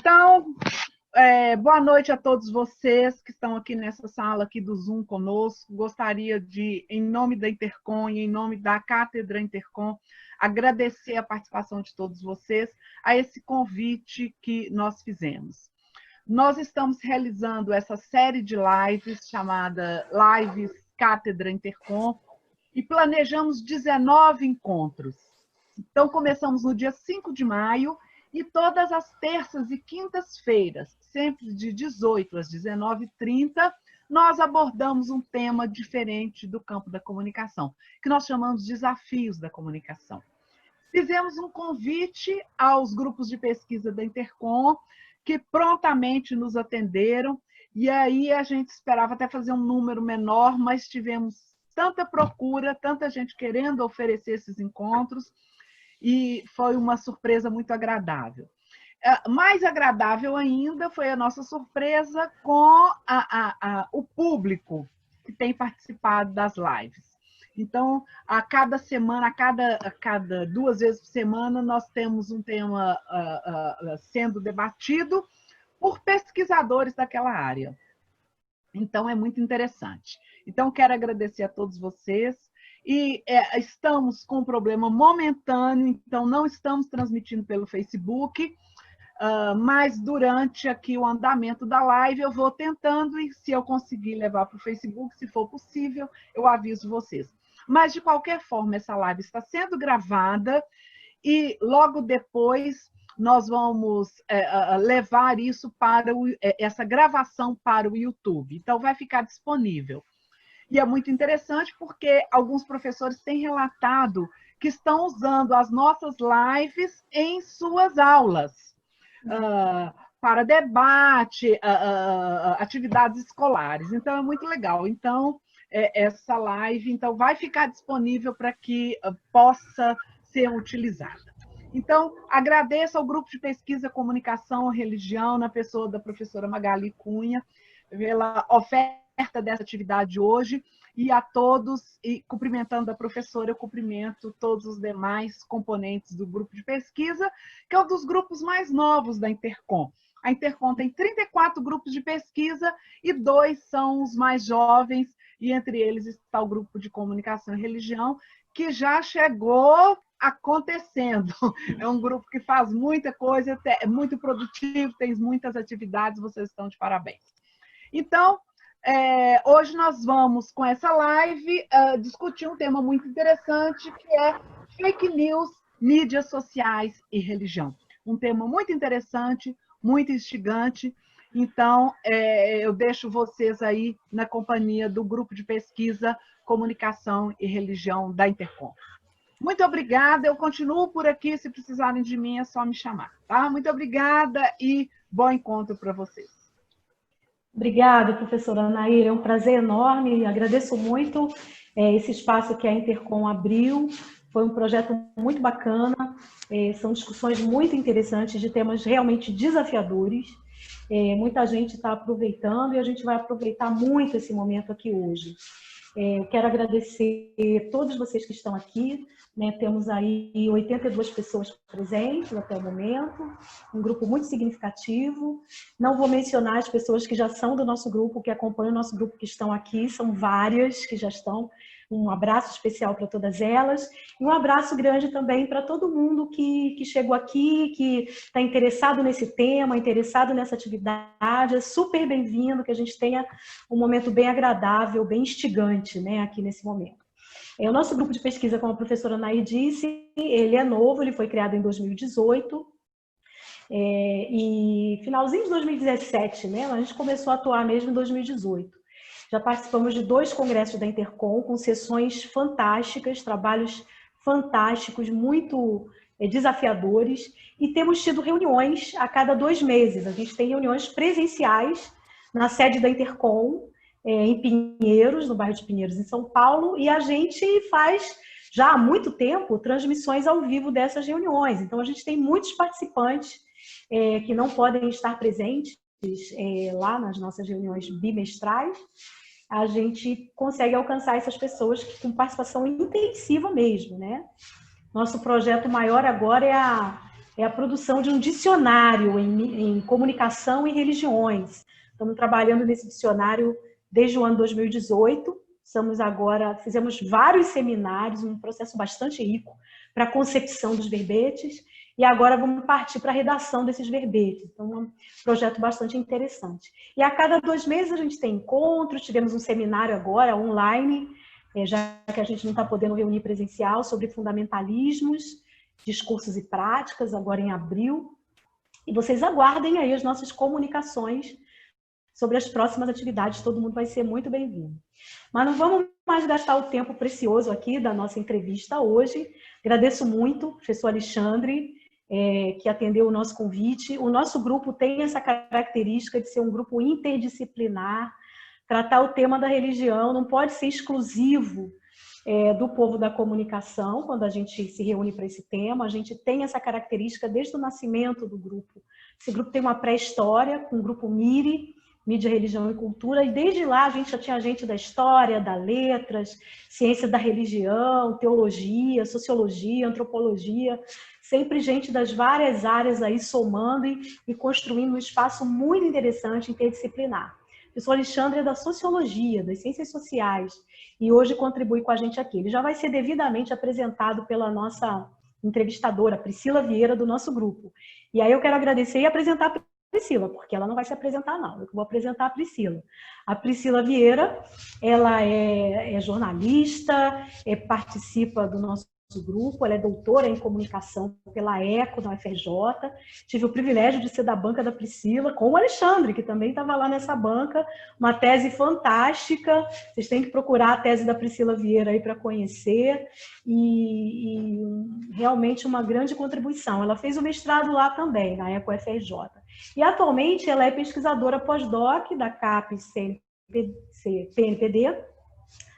Então, boa noite a todos vocês que estão aqui nessa sala aqui do Zoom conosco. Gostaria de, em nome da Intercom e em nome da Cátedra Intercom, agradecer a participação de todos vocês a esse convite que nós fizemos. Nós estamos realizando essa série de lives chamada Lives Cátedra Intercom e planejamos 19 encontros. Então, começamos no dia 5 de maio e todas as terças e quintas-feiras, sempre de 18 às 19h30, nós abordamos um tema diferente do campo da comunicação, que nós chamamos de desafios da comunicação. Fizemos um convite aos grupos de pesquisa da Intercom, que prontamente nos atenderam, e aí a gente esperava até fazer um número menor, mas tivemos tanta procura, tanta gente querendo oferecer esses encontros, e foi uma surpresa muito agradável. Mais agradável ainda foi a nossa surpresa com o público que tem participado das lives. Então, a cada semana, a cada 2 vezes por semana, nós temos um tema sendo debatido por pesquisadores daquela área. Então, é muito interessante. Então, quero agradecer a todos vocês. E estamos com um problema momentâneo, então não estamos transmitindo pelo Facebook, mas durante aqui o andamento da live eu vou tentando, e se eu conseguir levar para o Facebook, se for possível, eu aviso vocês. Mas, de qualquer forma, essa live está sendo gravada e logo depois nós vamos levar isso para essa gravação para o YouTube. Então, vai ficar disponível. E é muito interessante porque alguns professores têm relatado que estão usando as nossas lives em suas aulas, para debate, atividades escolares. Então, é muito legal. Então, essa live vai ficar disponível para que possa ser utilizada. Então, agradeço ao Grupo de Pesquisa Comunicação e Religião, na pessoa da professora Magali Cunha, pela oferta dessa atividade hoje, e a todos, e cumprimentando a professora, eu cumprimento todos os demais componentes do grupo de pesquisa, que é um dos grupos mais novos da Intercom. A Intercom tem 34 grupos de pesquisa e 2 são os mais jovens, e entre eles está o grupo de comunicação e religião, que já chegou acontecendo. É um grupo que faz muita coisa, é muito produtivo, tem muitas atividades, vocês estão de parabéns. Então, hoje nós vamos, com essa live, discutir um tema muito interessante, que é fake news, mídias sociais e religião. Um tema muito interessante, muito instigante. Então, eu deixo vocês aí na companhia do Grupo de Pesquisa, Comunicação e Religião da Intercom. Muito obrigada, eu continuo por aqui, se precisarem de mim é só me chamar. Tá? Muito obrigada e bom encontro para vocês. Obrigada, professora Anaíra, é um prazer enorme, agradeço muito esse espaço que a Intercom abriu, foi um projeto muito bacana, são discussões muito interessantes de temas realmente desafiadores, muita gente está aproveitando e a gente vai aproveitar muito esse momento aqui hoje. Eu quero agradecer a todos vocês que estão aqui, né? Temos aí 82 pessoas presentes até o momento, um grupo muito significativo. Não vou mencionar as pessoas que já são do nosso grupo, que acompanham o nosso grupo, que estão aqui, são várias que já estão. Um abraço especial para todas elas e um abraço grande também para todo mundo que chegou aqui, que está interessado nesse tema, interessado nessa atividade. É super bem-vindo que a gente tenha um momento bem agradável, bem instigante, né, aqui nesse momento. O nosso grupo de pesquisa, como a professora Anaí disse, ele é novo, ele foi criado em 2018 e finalzinho de 2017, né, a gente começou a atuar mesmo em 2018. Já participamos de 2 congressos da Intercom, com sessões fantásticas, trabalhos fantásticos, muito desafiadores, e temos tido reuniões a cada 2 meses. A gente tem reuniões presenciais na sede da Intercom, em Pinheiros, no bairro de Pinheiros, em São Paulo, e a gente faz, já há muito tempo, transmissões ao vivo dessas reuniões. Então, a gente tem muitos participantes que não podem estar presentes lá nas nossas reuniões bimestrais. A gente consegue alcançar essas pessoas com participação intensiva mesmo, né? Nosso projeto maior agora é a é a produção de um dicionário em comunicação e religiões. Estamos trabalhando nesse dicionário desde o ano 2018. Fizemos vários seminários, um processo bastante rico para a concepção dos verbetes, e agora vamos partir para a redação desses verbetes. Então, é um projeto bastante interessante. E a cada 2 meses a gente tem encontros, tivemos um seminário agora, online, já que a gente não está podendo reunir presencial, sobre fundamentalismos, discursos e práticas, agora em abril. E vocês aguardem aí as nossas comunicações sobre as próximas atividades, todo mundo vai ser muito bem-vindo. Mas não vamos mais gastar o tempo precioso aqui da nossa entrevista hoje. Agradeço muito ao professor Alexandre, que atendeu o nosso convite. O nosso grupo tem essa característica de ser um grupo interdisciplinar. Tratar o tema da religião não pode ser exclusivo do povo da comunicação, quando a gente se reúne para esse tema. A gente tem essa característica desde o nascimento do grupo. Esse grupo tem uma pré-história com o grupo MIRI, Mídia, Religião e Cultura, e desde lá a gente já tinha gente da história, da letras, ciência da religião, teologia, sociologia, antropologia, sempre gente das várias áreas aí somando e construindo um espaço muito interessante, interdisciplinar. O professor Alexandre é da sociologia, das ciências sociais, e hoje contribui com a gente aqui. Ele já vai ser devidamente apresentado pela nossa entrevistadora, Priscila Vieira, do nosso grupo. E aí eu quero agradecer e apresentar a Priscila, porque ela não vai se apresentar, não. Eu vou apresentar a Priscila. A Priscila Vieira, ela é jornalista, participa do nosso grupo, ela é doutora em comunicação pela ECO, da UFRJ. Tive o privilégio de ser da banca da Priscila, com o Alexandre, que também estava lá nessa banca. Uma tese fantástica. Vocês têm que procurar a tese da Priscila Vieira aí para conhecer. E realmente uma grande contribuição. Ela fez o mestrado lá também, na ECO UFRJ. E atualmente ela é pesquisadora pós-doc da CAPES PNPD,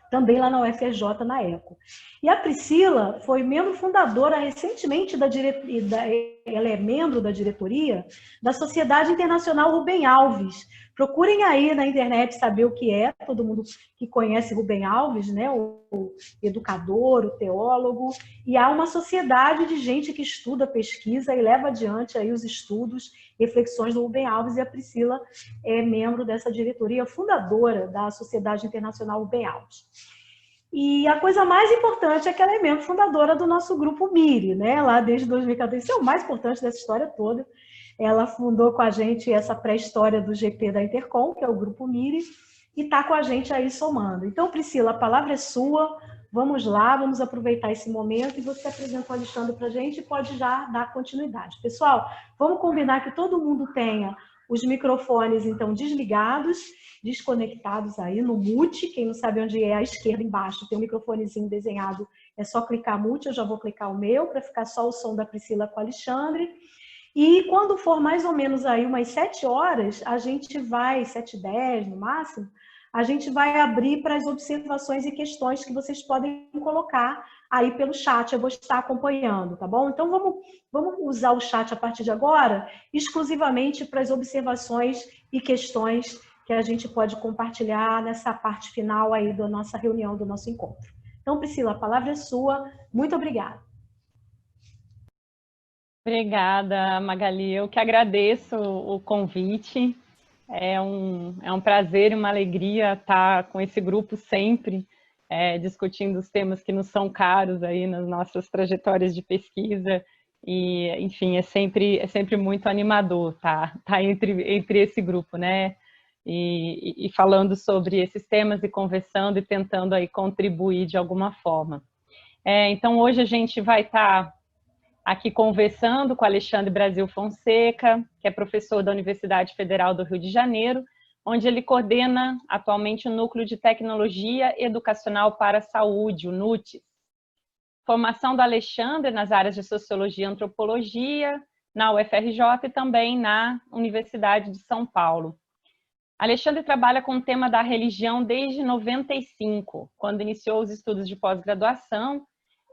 também lá na UFRJ, na ECO. E a Priscila foi membro fundadora recentemente ela é membro da diretoria da Sociedade Internacional Rubem Alves. Procurem aí na internet saber o que é, todo mundo que conhece Rubem Alves, né? O educador, o teólogo, e há uma sociedade de gente que estuda, pesquisa e leva adiante aí os estudos, reflexões do Rubem Alves, e a Priscila é membro dessa diretoria, fundadora da Sociedade Internacional Rubem Alves. E a coisa mais importante é que ela é membro fundadora do nosso grupo MIRI, né? Lá desde 2014, isso é o mais importante dessa história toda. Ela fundou com a gente essa pré-história do GP da Intercom, que é o grupo MIRI, e está com a gente aí somando. Então, Priscila, a palavra é sua. Vamos lá, vamos aproveitar esse momento e você apresenta o Alexandre para a gente e pode já dar continuidade. Pessoal, vamos combinar que todo mundo tenha os microfones, então, desligados, desconectados aí no mute. Quem não sabe onde é, à esquerda embaixo tem um microfonezinho desenhado, é só clicar mute. Eu já vou clicar o meu para ficar só o som da Priscila com o Alexandre. E quando for mais ou menos aí umas 7 horas, a gente vai, 7h10 no máximo, a gente vai abrir para as observações e questões que vocês podem colocar aí pelo chat. Eu vou estar acompanhando, tá bom? Então vamos usar o chat a partir de agora exclusivamente para as observações e questões que a gente pode compartilhar nessa parte final aí da nossa reunião, do nosso encontro. Então, Priscila, a palavra é sua. Muito obrigada. Obrigada, Magali. Eu que agradeço o convite. É um prazer e uma alegria estar com esse grupo sempre, discutindo os temas que nos são caros aí nas nossas trajetórias de pesquisa. E, enfim, é sempre muito animador tá entre esse grupo, né? E falando sobre esses temas e conversando e tentando aí contribuir de alguma forma. Então, hoje a gente vai estar aqui conversando com Alexandre Brasil Fonseca, que é professor da Universidade Federal do Rio de Janeiro, onde ele coordena atualmente o Núcleo de Tecnologia Educacional para a Saúde, o NUTES. Formação do Alexandre nas áreas de Sociologia e Antropologia, na UFRJ e também na Universidade de São Paulo. Alexandre trabalha com o tema da religião desde 95, quando iniciou os estudos de pós-graduação,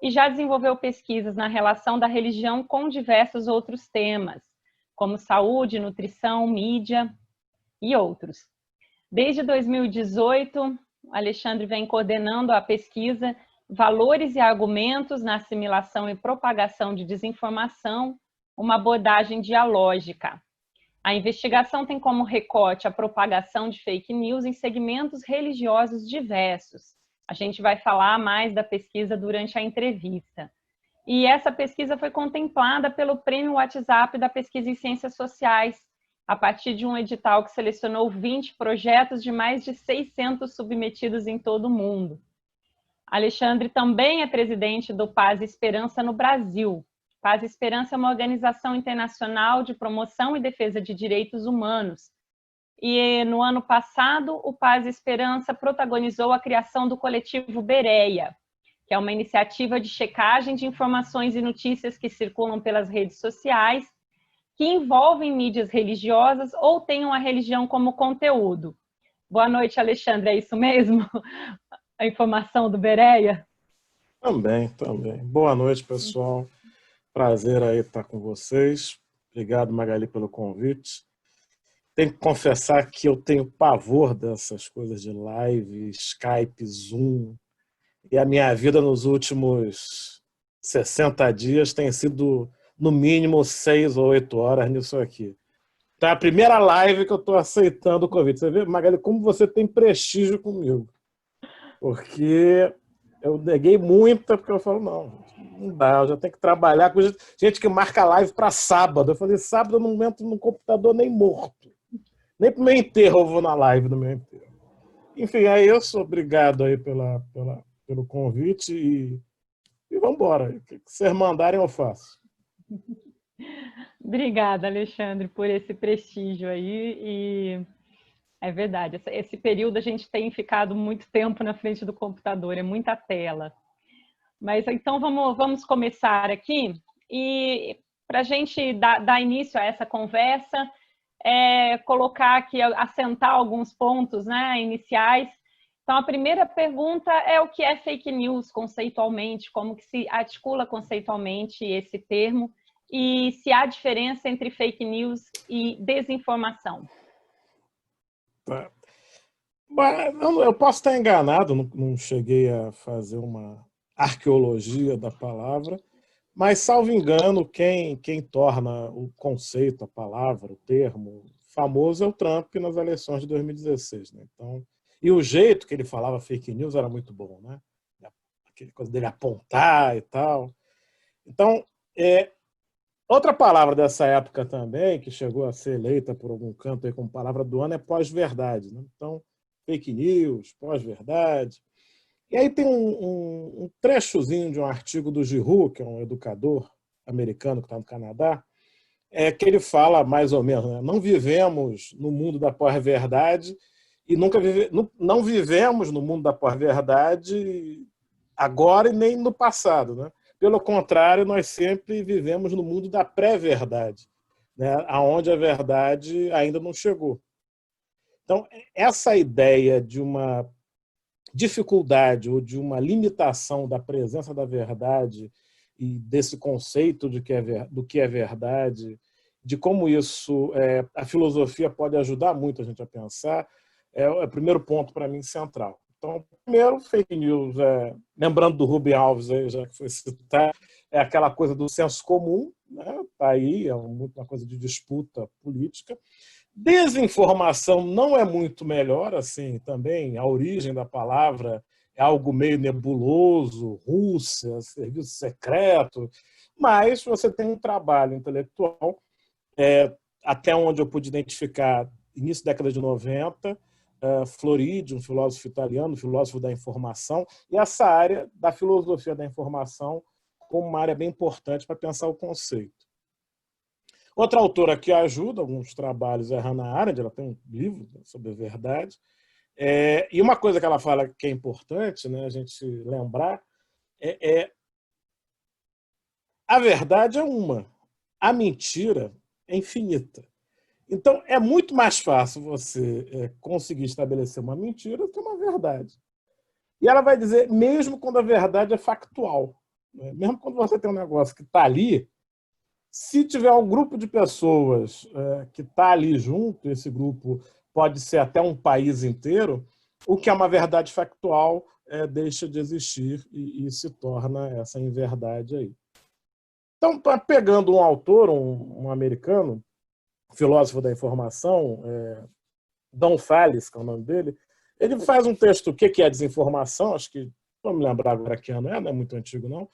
e já desenvolveu pesquisas na relação da religião com diversos outros temas, como saúde, nutrição, mídia e outros. Desde 2018, Alexandre vem coordenando a pesquisa Valores e Argumentos na Assimilação e Propagação de Desinformação uma abordagem dialógica. A investigação tem como recorte a propagação de fake news em segmentos religiosos diversos. A gente vai falar mais da pesquisa durante a entrevista. E essa pesquisa foi contemplada pelo Prêmio WhatsApp da Pesquisa em Ciências Sociais, a partir de um edital que selecionou 20 projetos de mais de 600 submetidos em todo o mundo. Alexandre também é presidente do Paz e Esperança no Brasil. Paz e Esperança é uma organização internacional de promoção e defesa de direitos humanos. E no ano passado, o Paz e Esperança protagonizou a criação do coletivo Bereia, que é uma iniciativa de checagem de informações e notícias que circulam pelas redes sociais, que envolvem mídias religiosas ou tenham a religião como conteúdo. Boa noite, Alexandre, é isso mesmo? A informação do Bereia? Também, também. Boa noite, pessoal. Prazer aí estar com vocês. Obrigado, Magali, pelo convite. Tenho que confessar que eu tenho pavor dessas coisas de live, Skype, Zoom. E a minha vida nos últimos 60 dias tem sido, no mínimo, 6 ou 8 horas nisso aqui. Então é a primeira live que eu estou aceitando o convite. Você vê, Magali, como você tem prestígio comigo. Porque eu neguei muita, porque eu falo, não dá, eu já tenho que trabalhar com gente que marca live para sábado. Eu falei, sábado eu não entro no computador nem morto. Nem pro meu enterro eu vou na live do meu enterro. Enfim, é isso. Obrigado aí pelo convite e vamos embora. O que vocês mandarem eu faço. Obrigada, Alexandre, por esse prestígio aí. E é verdade, esse período a gente tem ficado muito tempo na frente do computador, é muita tela. Mas então vamos começar aqui. E para a gente dar início a essa conversa, colocar aqui, assentar alguns pontos, né, iniciais. Então, a primeira pergunta é o que é fake news conceitualmente, como que se articula conceitualmente esse termo e se há diferença entre fake news e desinformação. Tá. Eu posso estar enganado, não cheguei a fazer uma arqueologia da palavra, mas, salvo engano, quem torna o conceito, a palavra, o termo famoso é o Trump nas eleições de 2016. Né? Então, e o jeito que ele falava fake news era muito bom, né? Aquela coisa dele apontar e tal. Então, outra palavra dessa época também, que chegou a ser eleita por algum canto aí como palavra do ano, é pós-verdade. Né? Então, fake news, pós-verdade. E aí tem um trechozinho de um artigo do Giroux, que é um educador americano que está no Canadá, que ele fala mais ou menos, né? Não vivemos no mundo da pós-verdade e não vivemos no mundo da pós-verdade agora e nem no passado. Né? Pelo contrário, nós sempre vivemos no mundo da pré-verdade, né? Onde a verdade ainda não chegou. Então, essa ideia de uma dificuldade ou de uma limitação da presença da verdade e desse conceito do que é verdade, de como isso, a filosofia pode ajudar muito a gente a pensar, é o primeiro ponto para mim central. Então, primeiro, fake news, lembrando do Rubem Alves, já que foi citado, é aquela coisa do senso comum, né? Tá aí, é uma coisa de disputa política. Desinformação não é muito melhor, assim, também a origem da palavra é algo meio nebuloso, Rússia, serviço secreto, mas você tem um trabalho intelectual, até onde eu pude identificar, início da década de 90, Floridi, um filósofo italiano, filósofo da informação, e essa área da filosofia da informação como uma área bem importante para pensar o conceito. Outra autora que ajuda, alguns trabalhos, é a Hannah Arendt, ela tem um livro sobre a verdade. E uma coisa que ela fala que é importante, né, a gente lembrar, a verdade é uma, a mentira é infinita. Então, é muito mais fácil você conseguir estabelecer uma mentira do que uma verdade. E ela vai dizer, mesmo quando a verdade é factual, né, mesmo quando você tem um negócio que está ali, se tiver um grupo de pessoas que está ali junto, esse grupo pode ser até um país inteiro, o que é uma verdade factual deixa de existir e se torna essa inverdade aí. Então, pegando um autor, um americano, filósofo da informação, Don Fallis, que é o nome dele, ele faz um texto, o que é desinformação, acho que, não me lembrar agora que ano não é muito antigo não,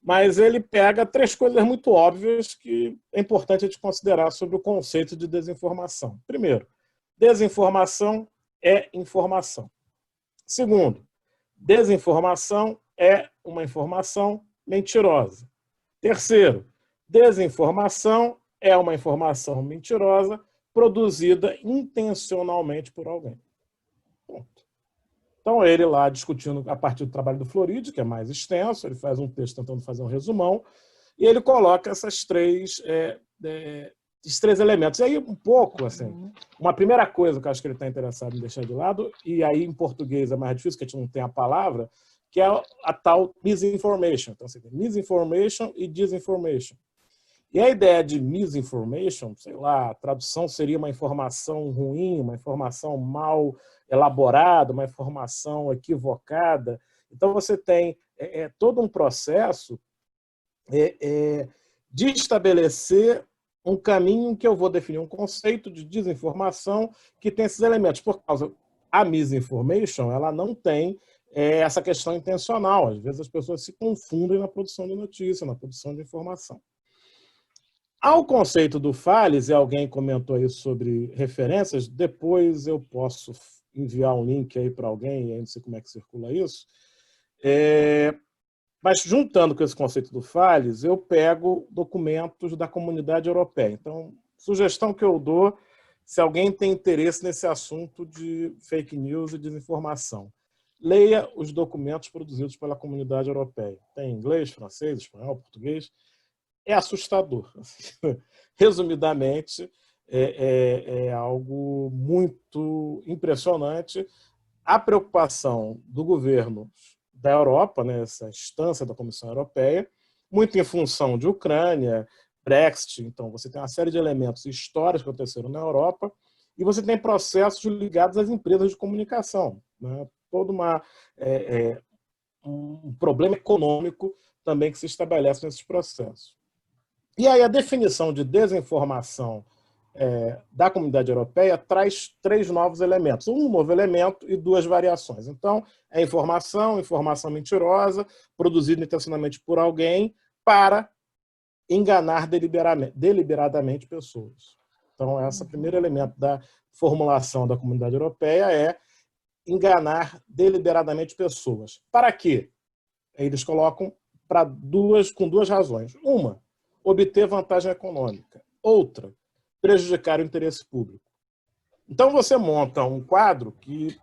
mas ele pega 3 coisas muito óbvias que é importante a gente considerar sobre o conceito de desinformação. Primeiro, desinformação é informação. Segundo, desinformação é uma informação mentirosa. Terceiro, desinformação é uma informação mentirosa produzida intencionalmente por alguém. Ponto. Então, ele lá discutindo a partir do trabalho do Floridi, que é mais extenso, ele faz um texto tentando fazer um resumão, e ele coloca esses 3 elementos. E aí, um pouco, assim, uma primeira coisa que eu acho que ele está interessado em deixar de lado, e aí em português é mais difícil, porque a gente não tem a palavra, que é a tal misinformation. Então, você tem misinformation e disinformation. E a ideia de misinformation, sei lá, a tradução seria uma informação ruim, uma informação mal elaborada, uma informação equivocada. Então, você tem todo um processo de estabelecer um caminho que eu vou definir um conceito de desinformação que tem esses elementos. Por causa a misinformation, ela não tem essa questão intencional. Às vezes as pessoas se confundem na produção de notícia, na produção de informação. Ao conceito do Fallis, e alguém comentou aí sobre referências, depois eu posso enviar um link aí para alguém, eu não sei como é que circula isso, mas juntando com esse conceito do Fallis, eu pego documentos da Comunidade Europeia. Então, sugestão que eu dou, se alguém tem interesse nesse assunto de fake news e desinformação, leia os documentos produzidos pela Comunidade Europeia. Tem inglês, francês, espanhol, português. É assustador. Resumidamente, é algo muito impressionante. A preocupação do governo da Europa, né, essa instância da Comissão Europeia, muito em função de Ucrânia, Brexit, então você tem uma série de elementos históricos que aconteceram na Europa, e você tem processos ligados às empresas de comunicação, né? Todo um problema econômico também que se estabelece nesses processos. E aí a definição de desinformação da Comunidade Europeia traz 3 novos elementos. Um novo elemento e 2 variações. Então, é informação mentirosa, produzida intencionalmente por alguém para enganar deliberadamente pessoas. Então, esse primeiro elemento da formulação da Comunidade Europeia é enganar deliberadamente pessoas. Para quê? Eles colocam com 2 razões. Uma, obter vantagem econômica. Outra, prejudicar o interesse público. Então, você monta um quadro que,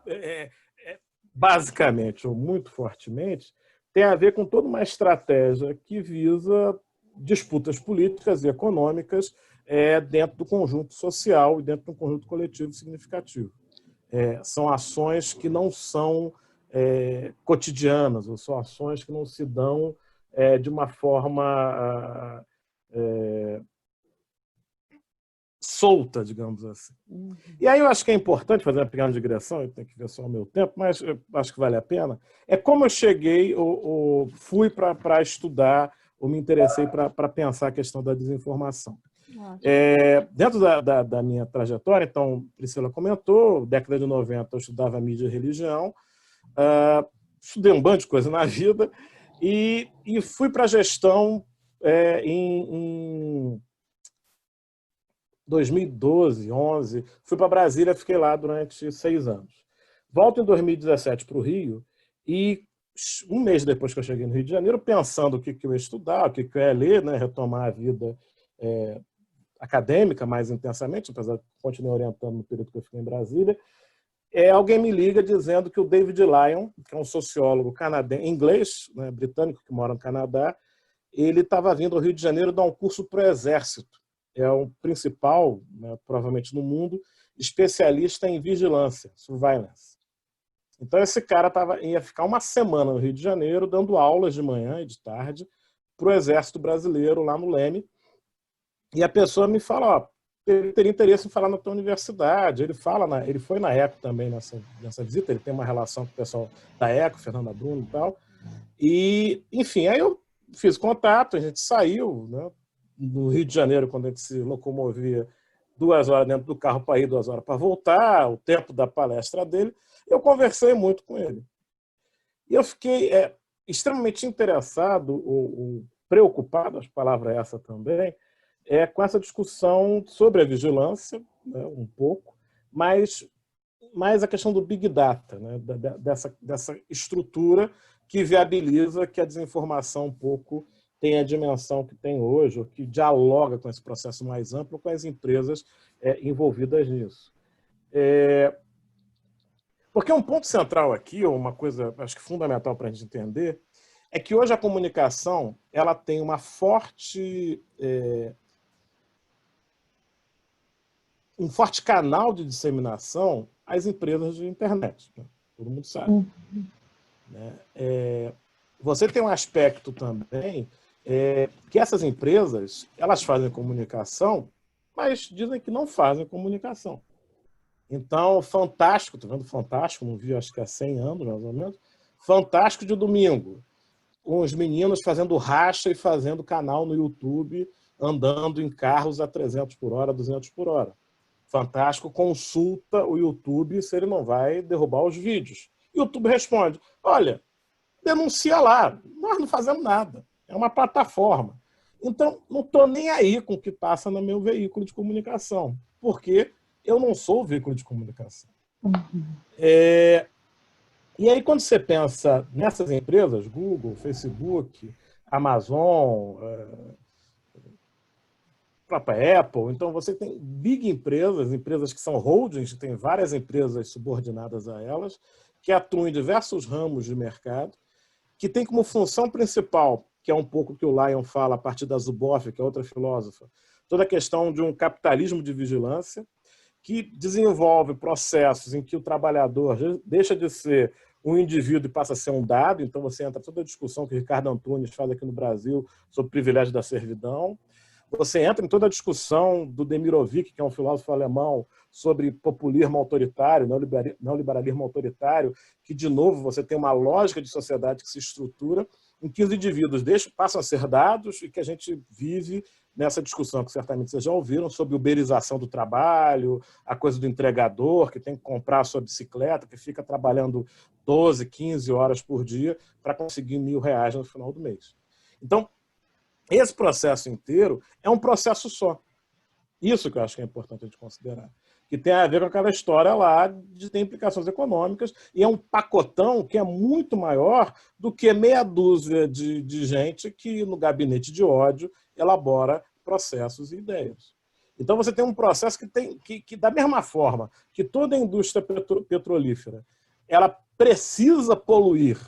basicamente, ou muito fortemente, tem a ver com toda uma estratégia que visa disputas políticas e econômicas dentro do conjunto social e dentro do conjunto coletivo significativo. São ações que não são cotidianas, ou são ações que não se dão de uma forma solta, digamos assim. E aí eu acho que é importante fazer uma pequena digressão, eu tenho que ver só o meu tempo, mas eu acho que vale a pena. É como eu cheguei, ou fui para estudar, ou me interessei para pensar a questão da desinformação. Dentro da minha trajetória, então, Priscila comentou, década de 90 eu estudava mídia e religião, estudei um bando de coisa na vida, e fui para a gestão em 2012, 2011, fui para Brasília, fiquei lá durante 6 anos. Volto em 2017 para o Rio e um mês depois que eu cheguei no Rio de Janeiro, pensando o que eu ia estudar, o que eu ia ler, né, retomar a vida acadêmica mais intensamente, apesar de continuar orientando no período que eu fiquei em Brasília, alguém me liga dizendo que o David Lyon, que é um sociólogo canadense, inglês, né, britânico, que mora no Canadá, ele estava vindo ao Rio de Janeiro dar um curso para o Exército. É o principal, né, provavelmente no mundo, especialista em vigilância, surveillance. Então esse cara ia ficar uma semana no Rio de Janeiro dando aulas de manhã e de tarde para o Exército Brasileiro lá no Leme. E a pessoa me fala, ele teria interesse em falar na tua universidade. Ele foi na ECO também nessa visita, ele tem uma relação com o pessoal da ECO, Fernanda Bruno e tal. E, enfim, aí eu fiz contato, a gente saiu, né? No Rio de Janeiro, quando a gente se locomovia 2 horas dentro do carro para ir, 2 horas para voltar, o tempo da palestra dele, eu conversei muito com ele. E eu fiquei extremamente interessado, ou preocupado, a palavra é essa também, com essa discussão sobre a vigilância, né, um pouco, mas mais a questão do Big Data, né, dessa estrutura que viabiliza que a desinformação um pouco tenha a dimensão que tem hoje, ou que dialoga com esse processo mais amplo com as empresas envolvidas nisso. Porque um ponto central aqui, ou uma coisa acho que fundamental para a gente entender, é que hoje a comunicação ela tem uma forte, um forte canal de disseminação às empresas de internet. Né? Todo mundo sabe. Né? Você tem um aspecto também que essas empresas elas fazem comunicação, mas dizem que não fazem comunicação. Então, Fantástico, estou vendo Fantástico, não vi acho que há 100 anos, mais ou menos, Fantástico de domingo. Os meninos fazendo racha e fazendo canal no YouTube, andando em carros a 300 por hora, 200 por hora. Fantástico consulta o YouTube se ele não vai derrubar os vídeos. E o YouTube responde, olha, denuncia lá, nós não fazemos nada, é uma plataforma. Então, não estou nem aí com o que passa no meu veículo de comunicação, porque eu não sou o veículo de comunicação. E aí, quando você pensa nessas empresas, Google, Facebook, Amazon, própria Apple, então você tem big empresas, empresas que são holdings, tem várias empresas subordinadas a elas, que atuam em diversos ramos de mercado, que tem como função principal, que é um pouco o que o Lyon fala a partir da Zuboff, que é outra filósofa, toda a questão de um capitalismo de vigilância, que desenvolve processos em que o trabalhador deixa de ser um indivíduo e passa a ser um dado. Então você entra toda a discussão que o Ricardo Antunes faz aqui no Brasil sobre o privilégio da servidão. Você entra em toda a discussão do Demirovic, que é um filósofo alemão, sobre populismo autoritário, neoliberalismo autoritário, que, de novo, você tem uma lógica de sociedade que se estrutura em que os indivíduos passam a ser dados e que a gente vive nessa discussão que certamente vocês já ouviram sobre uberização do trabalho, a coisa do entregador que tem que comprar a sua bicicleta, que fica trabalhando 12, 15 horas por dia para conseguir R$1.000 no final do mês. Então, esse processo inteiro é um processo só. Isso que eu acho que é importante a gente considerar. Que tem a ver com aquela história lá de ter implicações econômicas e é um pacotão que é muito maior do que meia dúzia de gente que, no gabinete de ódio, elabora processos e ideias. Então você tem um processo que da mesma forma que toda a indústria petrolífera ela precisa poluir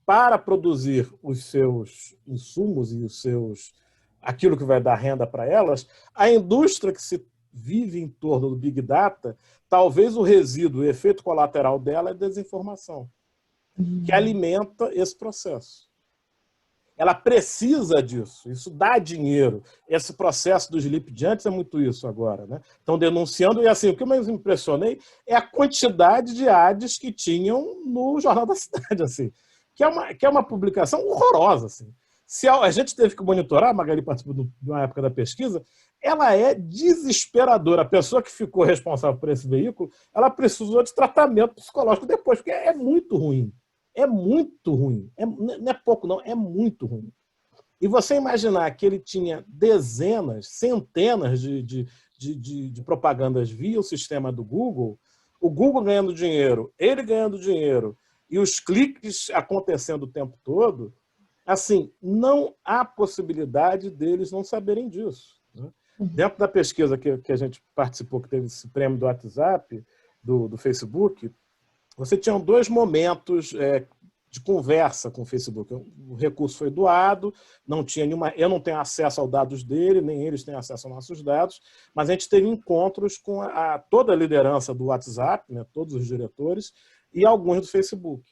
para produzir os seus insumos e aquilo que vai dar renda para elas, a indústria que se vive em torno do Big Data, talvez o resíduo, o efeito colateral dela é desinformação, que alimenta esse processo. Ela precisa disso, isso dá dinheiro. Esse processo dos lipidiantes é muito isso agora. Né? Estão denunciando, e assim, o que eu mais me impressionei é a quantidade de ads que tinham no Jornal da Cidade, assim, que é uma publicação horrorosa. Assim. Se a gente teve que monitorar, a Magali participou de uma época da pesquisa, ela é desesperadora. A pessoa que ficou responsável por esse veículo, ela precisou de tratamento psicológico depois, porque é muito ruim. É muito ruim. Não é pouco, não. É muito ruim. E você imaginar que ele tinha dezenas, centenas de propagandas via o sistema do Google, o Google ganhando dinheiro, ele ganhando dinheiro, e os cliques acontecendo o tempo todo, assim, não há possibilidade deles não saberem disso. Né? Dentro da pesquisa que a gente participou, que teve esse prêmio do WhatsApp, do Facebook, você tinha 2 momentos de conversa com o Facebook. O recurso foi doado, não tinha eu não tenho acesso aos dados dele, nem eles têm acesso aos nossos dados, mas a gente teve encontros com toda a liderança do WhatsApp, né, todos os diretores, e alguns do Facebook.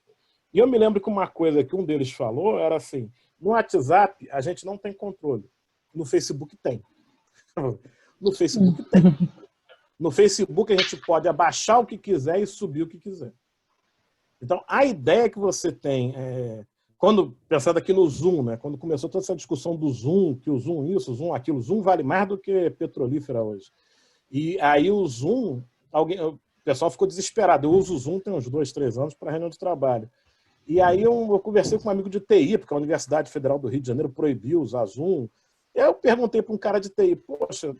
E eu me lembro que uma coisa que um deles falou era assim, no WhatsApp a gente não tem controle, no Facebook tem. No Facebook tem. No Facebook a gente pode abaixar o que quiser e subir o que quiser. Então, a ideia que você tem quando, pensando aqui no Zoom, né? Quando começou toda essa discussão do Zoom, que o Zoom isso, o Zoom aquilo, o Zoom vale mais do que petrolífera hoje. E aí o Zoom, o pessoal ficou desesperado. Eu uso o Zoom tem uns 2, 3 anos para reunião de trabalho. E aí eu conversei com um amigo de TI, porque a Universidade Federal do Rio de Janeiro proibiu usar Zoom. E aí eu perguntei para um cara de TI, poxa,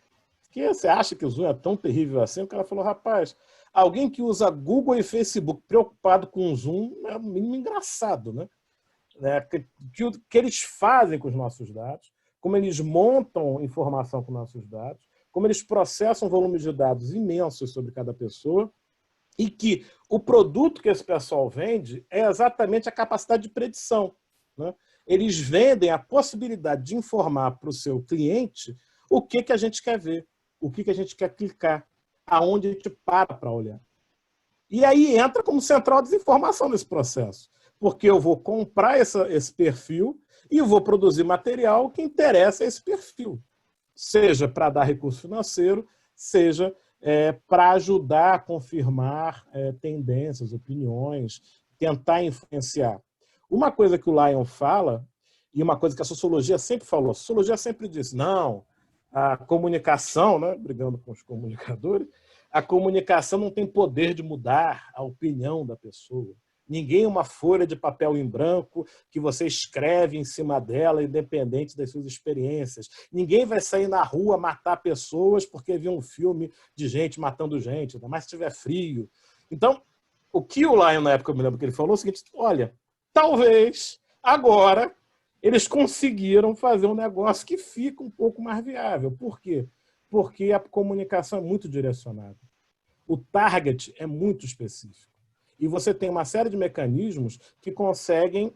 que você acha que o Zoom é tão terrível assim? O cara falou, rapaz, alguém que usa Google e Facebook preocupado com o Zoom é no mínimo engraçado, né? Que eles fazem com os nossos dados, como eles montam informação com nossos dados, como eles processam volumes de dados imensos sobre cada pessoa, e que o produto que esse pessoal vende é exatamente a capacidade de predição, né? Eles vendem a possibilidade de informar para o seu cliente o que a gente quer ver, o que a gente quer clicar, aonde a gente para olhar. E aí entra como central a desinformação nesse processo, porque eu vou comprar esse perfil e vou produzir material que interessa a esse perfil, seja para dar recurso financeiro, seja para ajudar a confirmar tendências, opiniões, tentar influenciar. Uma coisa que o Lion fala, e uma coisa que a sociologia sempre falou, a sociologia sempre disse, não, a comunicação, né, brigando com os comunicadores, a comunicação não tem poder de mudar a opinião da pessoa. Ninguém é uma folha de papel em branco que você escreve em cima dela, independente das suas experiências. Ninguém vai sair na rua matar pessoas porque viu um filme de gente matando gente, ainda mais se tiver frio. Então, o que o Lion, na época, eu me lembro que ele falou, é o seguinte, olha, talvez agora eles conseguiram fazer um negócio que fica um pouco mais viável. Por quê? Porque a comunicação é muito direcionada. O target é muito específico. E você tem uma série de mecanismos que conseguem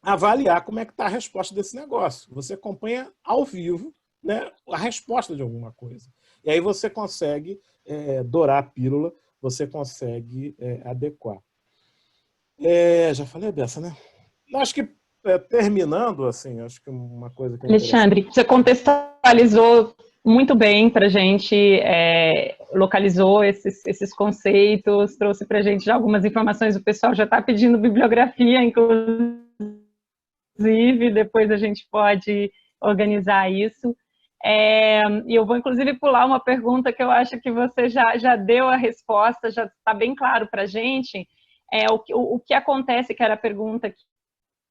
avaliar como é que está a resposta desse negócio. Você acompanha ao vivo, né, a resposta de alguma coisa. E aí você consegue dourar a pílula, você consegue adequar. Já falei a beça, né? Acho que, terminando, assim, acho que uma coisa que é Alexandre, você contextualizou muito bem para a gente, localizou esses conceitos, trouxe para a gente já algumas informações, o pessoal já está pedindo bibliografia, inclusive, depois a gente pode organizar isso. E eu vou, inclusive, pular uma pergunta que eu acho que você já deu a resposta, já está bem claro para a gente, o que acontece, que era a pergunta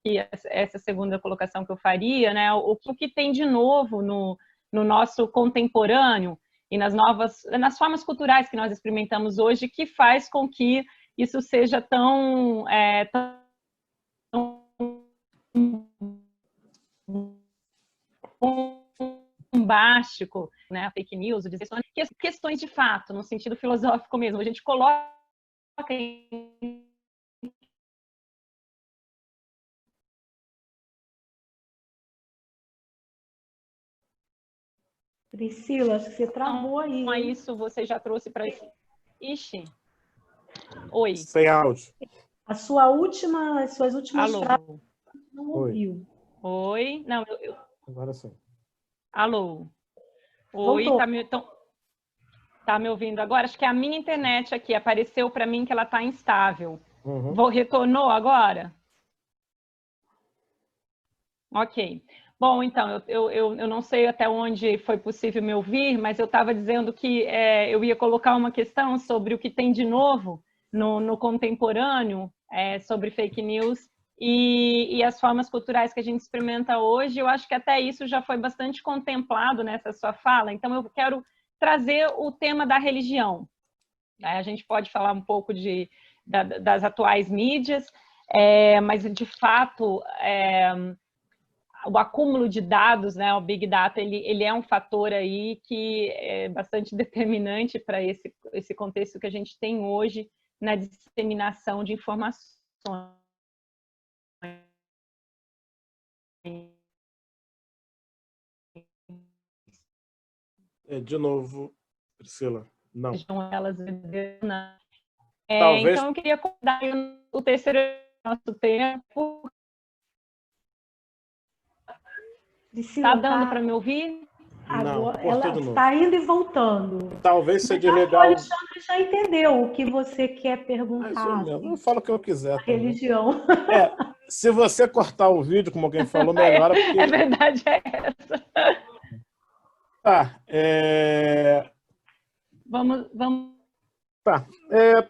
que essa segunda colocação que eu faria, né? O que tem de novo no nosso contemporâneo e nas formas culturais que nós experimentamos hoje, que faz com que isso seja tão bombástico, né? A fake news, questões de fato, no sentido filosófico mesmo. A gente coloca em Priscila, acho que você travou aí. Então, isso você já trouxe para esse... Ixi. Oi. Sem áudio. As suas últimas Alô. frases não ouviu. Oi. Não, Agora sim. Alô. Oi, tá me ouvindo agora? Acho que é a minha internet aqui. Apareceu para mim que ela está instável. Retornou agora? Ok. Bom, então, eu não sei até onde foi possível me ouvir, mas eu estava dizendo que eu ia colocar uma questão sobre o que tem de novo no contemporâneo, sobre fake news e as formas culturais que a gente experimenta hoje. Eu acho que até isso já foi bastante contemplado nessa sua fala, então eu quero trazer o tema da religião. A gente pode falar um pouco das atuais mídias, mas, de fato, o acúmulo de dados, né, o Big Data, ele é um fator aí que é bastante determinante para esse contexto que a gente tem hoje na disseminação de informações. De novo, Priscila, não. Elas Talvez... Então, eu queria convidar o terceiro nosso tempo. Está dando para me ouvir? Não, Agora, cortou ela de novo. está indo e voltando. Talvez você Mas acho que o desligar o... Alexandre já entendeu o que você quer Mais ou perguntar, menos. Eu assim, falo o que eu quiser a também. religião. É, se você cortar o vídeo, como alguém falou, melhora, É porque... verdade, é essa. Tá, Vamos. tá.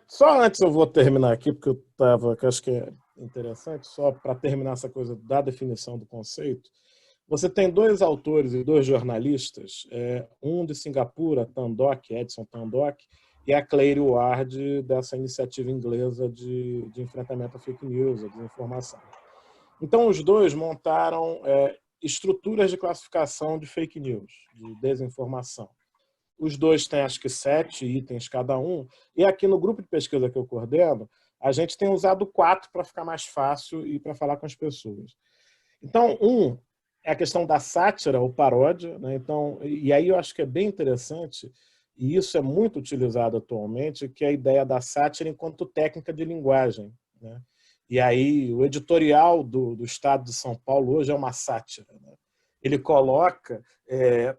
Só antes eu vou terminar aqui, porque que eu acho que é interessante, só para terminar essa coisa da definição do conceito. Você tem dois autores e dois jornalistas, um de Singapura, Edson Tandock, e a Claire Ward, dessa iniciativa inglesa de enfrentamento à fake news, à desinformação. Então, os dois montaram estruturas de classificação de fake news, de desinformação. Os dois têm, acho que, 7 itens cada um, e aqui no grupo de pesquisa que eu coordeno, a gente tem usado 4 para ficar mais fácil e para falar com as pessoas. Então, é a questão da sátira ou paródia, né? Então, e aí eu acho que é bem interessante, e isso é muito utilizado atualmente, que é a ideia da sátira enquanto técnica de linguagem, né? E aí o editorial do Estado de São Paulo hoje é uma sátira, né? Ele coloca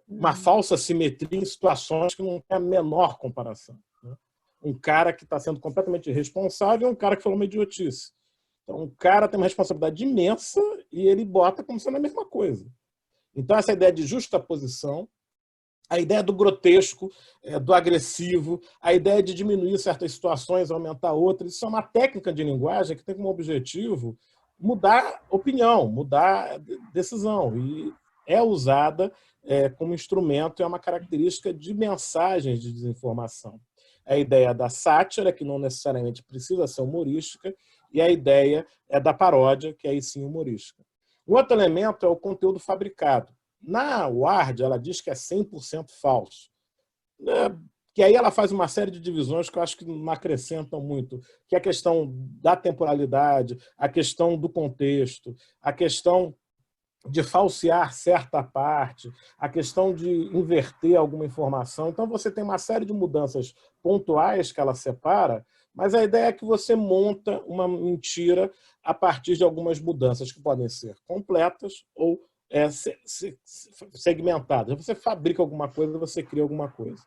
uma falsa simetria em situações que não tem a menor comparação, né? Um cara que está sendo completamente irresponsável e um cara que falou uma idiotice. Então, o cara tem uma responsabilidade imensa e ele bota como sendo a mesma coisa. Então, essa ideia de justaposição, a ideia do grotesco, do agressivo, a ideia de diminuir certas situações, aumentar outras, isso é uma técnica de linguagem que tem como objetivo mudar opinião, mudar decisão. E é usada como instrumento, é uma característica de mensagens de desinformação. A ideia da sátira, que não necessariamente precisa ser humorística, e a ideia da paródia, que aí sim humorística. O outro elemento é o conteúdo fabricado. Na Ward, ela diz que é 100% falso. Que aí ela faz uma série de divisões que eu acho que não acrescentam muito, que é a questão da temporalidade, a questão do contexto, a questão de falsear certa parte, a questão de inverter alguma informação. Então, você tem uma série de mudanças pontuais que ela separa, mas a ideia é que você monta uma mentira a partir de algumas mudanças que podem ser completas ou segmentadas. Você fabrica alguma coisa, você cria alguma coisa.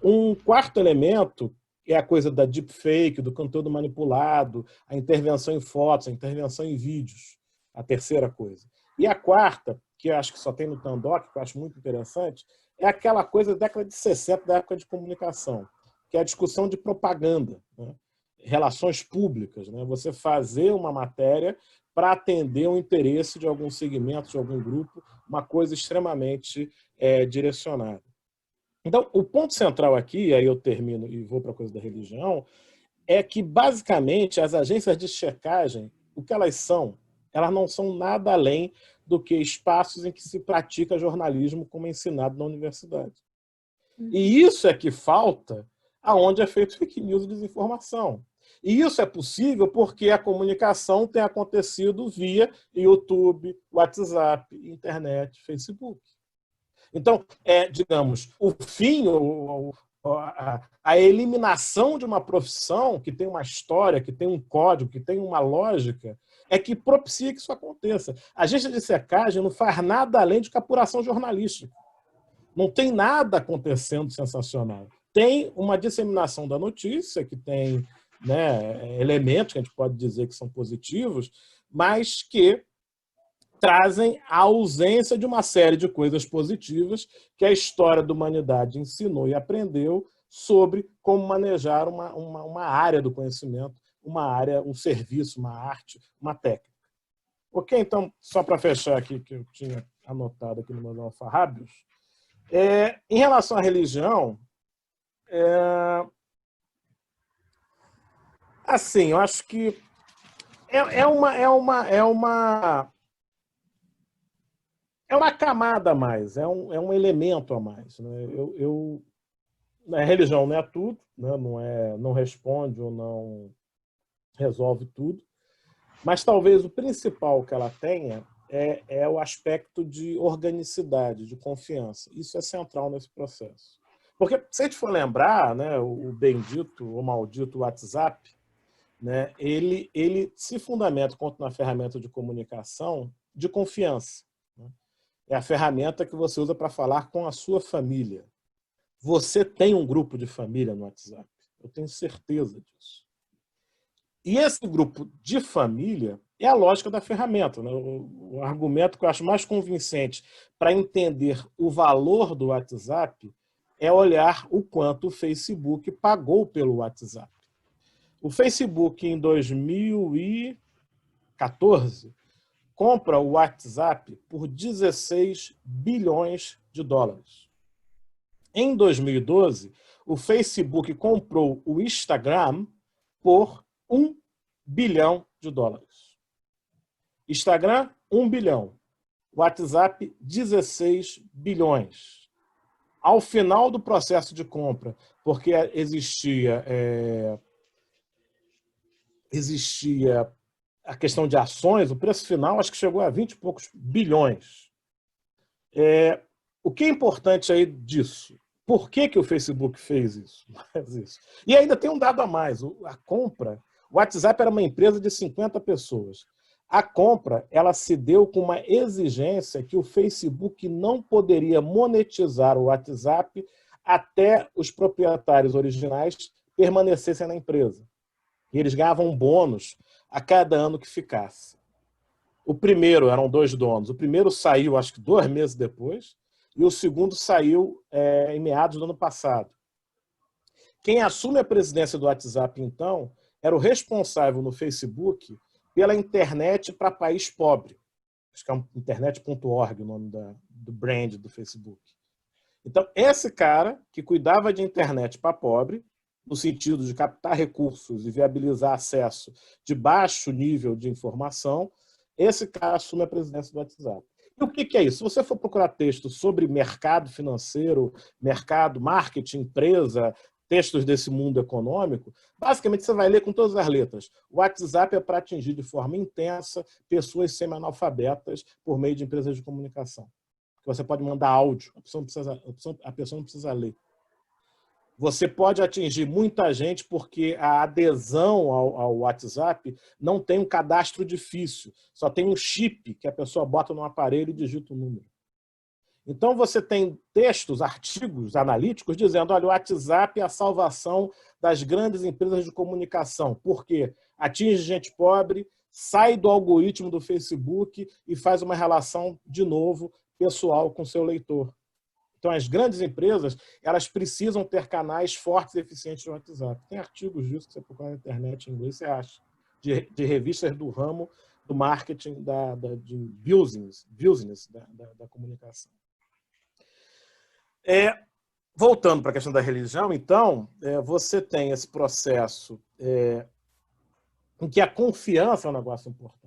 Um quarto elemento é a coisa da deepfake, do conteúdo manipulado, a intervenção em fotos, a intervenção em vídeos. A terceira coisa. E a quarta, que eu acho que só tem no Tandock, que eu acho muito interessante, é aquela coisa da década de 60, da época de comunicação, que é a discussão de propaganda, né? Relações públicas, né? Você fazer uma matéria para atender o interesse de algum segmento, de algum grupo, uma coisa extremamente direcionada. Então, o ponto central aqui, aí eu termino e vou para a coisa da religião, é que, basicamente, as agências de checagem, o que elas não são nada além do que espaços em que se pratica jornalismo como é ensinado na universidade. E isso é que falta aonde é feito fake news e desinformação. E isso é possível porque a comunicação tem acontecido via YouTube, WhatsApp, internet, Facebook. Então, digamos, o fim, a eliminação de uma profissão que tem uma história, que tem um código, que tem uma lógica, é que propicia que isso aconteça. A agência de checagem não faz nada além de apuração jornalística. Não tem nada acontecendo sensacional. Tem uma disseminação da notícia, que tem, né, elementos que a gente pode dizer que são positivos, mas que trazem a ausência de uma série de coisas positivas que a história da humanidade ensinou e aprendeu sobre como manejar uma área do conhecimento, uma área, um serviço, uma arte, uma técnica. Ok? Então, só para fechar aqui, que eu tinha anotado aqui no meu alfarrábios, em relação à religião, assim, eu acho que é uma camada a mais, é um elemento a mais, né? A religião não é tudo, né? Não responde ou não resolve tudo, mas talvez o principal que ela tenha é o aspecto de organicidade, de confiança. Isso é central nesse processo. Porque, se a gente for lembrar, né, o bendito ou maldito WhatsApp, né, ele se fundamenta, quanto na ferramenta de comunicação, de confiança. é a ferramenta que você usa para falar com a sua família. Você tem um grupo de família no WhatsApp. Eu tenho certeza disso. E esse grupo de família é a lógica da ferramenta, né? O argumento que eu acho mais convincente para entender o valor do WhatsApp é olhar o quanto o Facebook pagou pelo WhatsApp. O Facebook, em 2014, compra o WhatsApp por 16 bilhões de dólares. Em 2012, o Facebook comprou o Instagram por 1 bilhão de dólares. Instagram, 1 bilhão. WhatsApp, 16 bilhões. Ao final do processo de compra, porque existia a questão de ações, o preço final acho que chegou a 20 e poucos bilhões. O que é importante aí disso? Por que o Facebook fez isso? E ainda tem um dado a mais. A compra, o WhatsApp era uma empresa de 50 pessoas. A compra, ela se deu com uma exigência que o Facebook não poderia monetizar o WhatsApp até os proprietários originais permanecessem na empresa. E eles ganhavam um bônus a cada ano que ficasse. O primeiro, eram 2 donos. O primeiro saiu, acho que 2 meses depois, e o segundo saiu em meados do ano passado. Quem assume a presidência do WhatsApp, então, era o responsável no Facebook pela internet para país pobre. Acho que é internet.org o nome do brand do Facebook. Então, esse cara que cuidava de internet para pobre, no sentido de captar recursos e viabilizar acesso de baixo nível de informação, esse cara assume a presidência do WhatsApp. E o que é isso? Se você for procurar textos sobre mercado financeiro, mercado, marketing, empresa, textos desse mundo econômico, basicamente você vai ler com todas as letras. O WhatsApp é para atingir de forma intensa pessoas semi-analfabetas por meio de empresas de comunicação. Você pode mandar áudio, a pessoa não precisa ler. Você pode atingir muita gente porque a adesão ao WhatsApp não tem um cadastro difícil, só tem um chip que a pessoa bota no aparelho e digita o número. Então você tem textos, artigos analíticos dizendo, olha, o WhatsApp é a salvação das grandes empresas de comunicação, porque atinge gente pobre, sai do algoritmo do Facebook e faz uma relação, de novo, pessoal com seu leitor. Então, as grandes empresas, elas precisam ter canais fortes e eficientes no WhatsApp. Tem artigos disso que você procura na internet em inglês, você acha, de revistas do ramo do marketing, de business da comunicação. Voltando para a questão da religião, então, você tem esse processo em que a confiança é um negócio importante.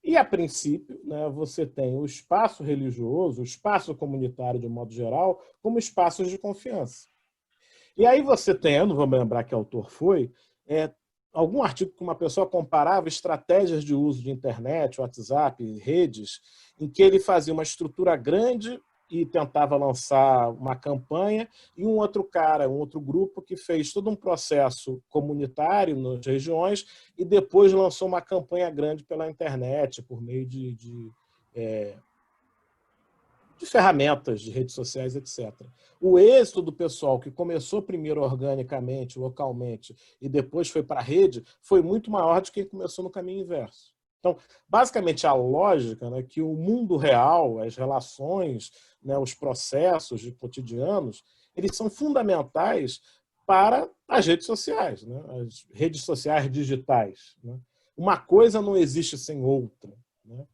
E, a princípio, né, você tem o espaço religioso, o espaço comunitário, de um modo geral, como espaços de confiança. E aí você tem, eu não vou me lembrar que autor foi, algum artigo que uma pessoa comparava estratégias de uso de internet, WhatsApp, redes, em que ele fazia uma estrutura grande e tentava lançar uma campanha, e um outro cara, um outro grupo que fez todo um processo comunitário nas regiões e depois lançou uma campanha grande pela internet, por meio de ferramentas, de redes sociais, etc. O êxito do pessoal que começou primeiro organicamente, localmente, e depois foi para a rede, foi muito maior do que quem começou no caminho inverso. Então, basicamente, a lógica, né, que o mundo real, as relações, né, os processos cotidianos, eles são fundamentais para as redes sociais, né, as redes sociais digitais. Né? Uma coisa não existe sem outra. Né?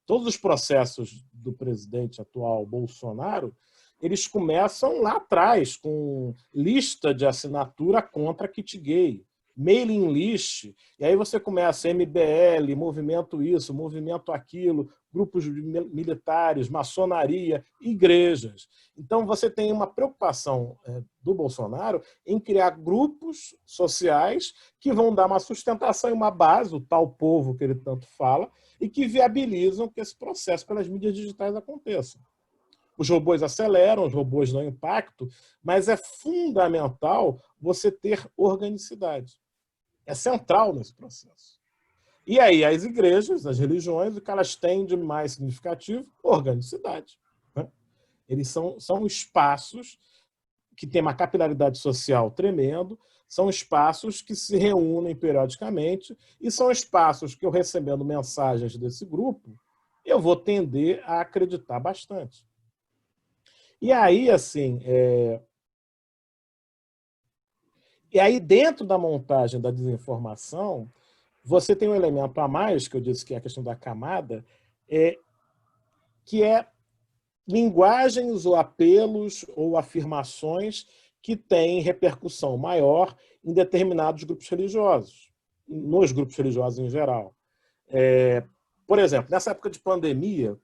Todos os processos do presidente atual, Bolsonaro, eles começam lá atrás, com lista de assinatura contra kit gay, mailing list, e aí você começa MBL, movimento isso, movimento aquilo, grupos militares, maçonaria, igrejas. Então você tem uma preocupação do Bolsonaro em criar grupos sociais que vão dar uma sustentação e uma base, o tal povo que ele tanto fala, e que viabilizam que esse processo pelas mídias digitais aconteça. Os robôs aceleram, os robôs dão impacto, mas é fundamental você ter organicidade. É central nesse processo. E aí as igrejas, as religiões, o que elas têm de mais significativo? Organicidade. Né? Eles são espaços que têm uma capilaridade social tremendo, são espaços que se reúnem periodicamente e são espaços que eu recebendo mensagens desse grupo, eu vou tender a acreditar bastante. E aí, assim, e aí dentro da montagem da desinformação, você tem um elemento a mais, que eu disse que é a questão da camada, que é linguagens ou apelos ou afirmações que têm repercussão maior em determinados grupos religiosos, nos grupos religiosos em geral. Por exemplo, nessa época de pandemia,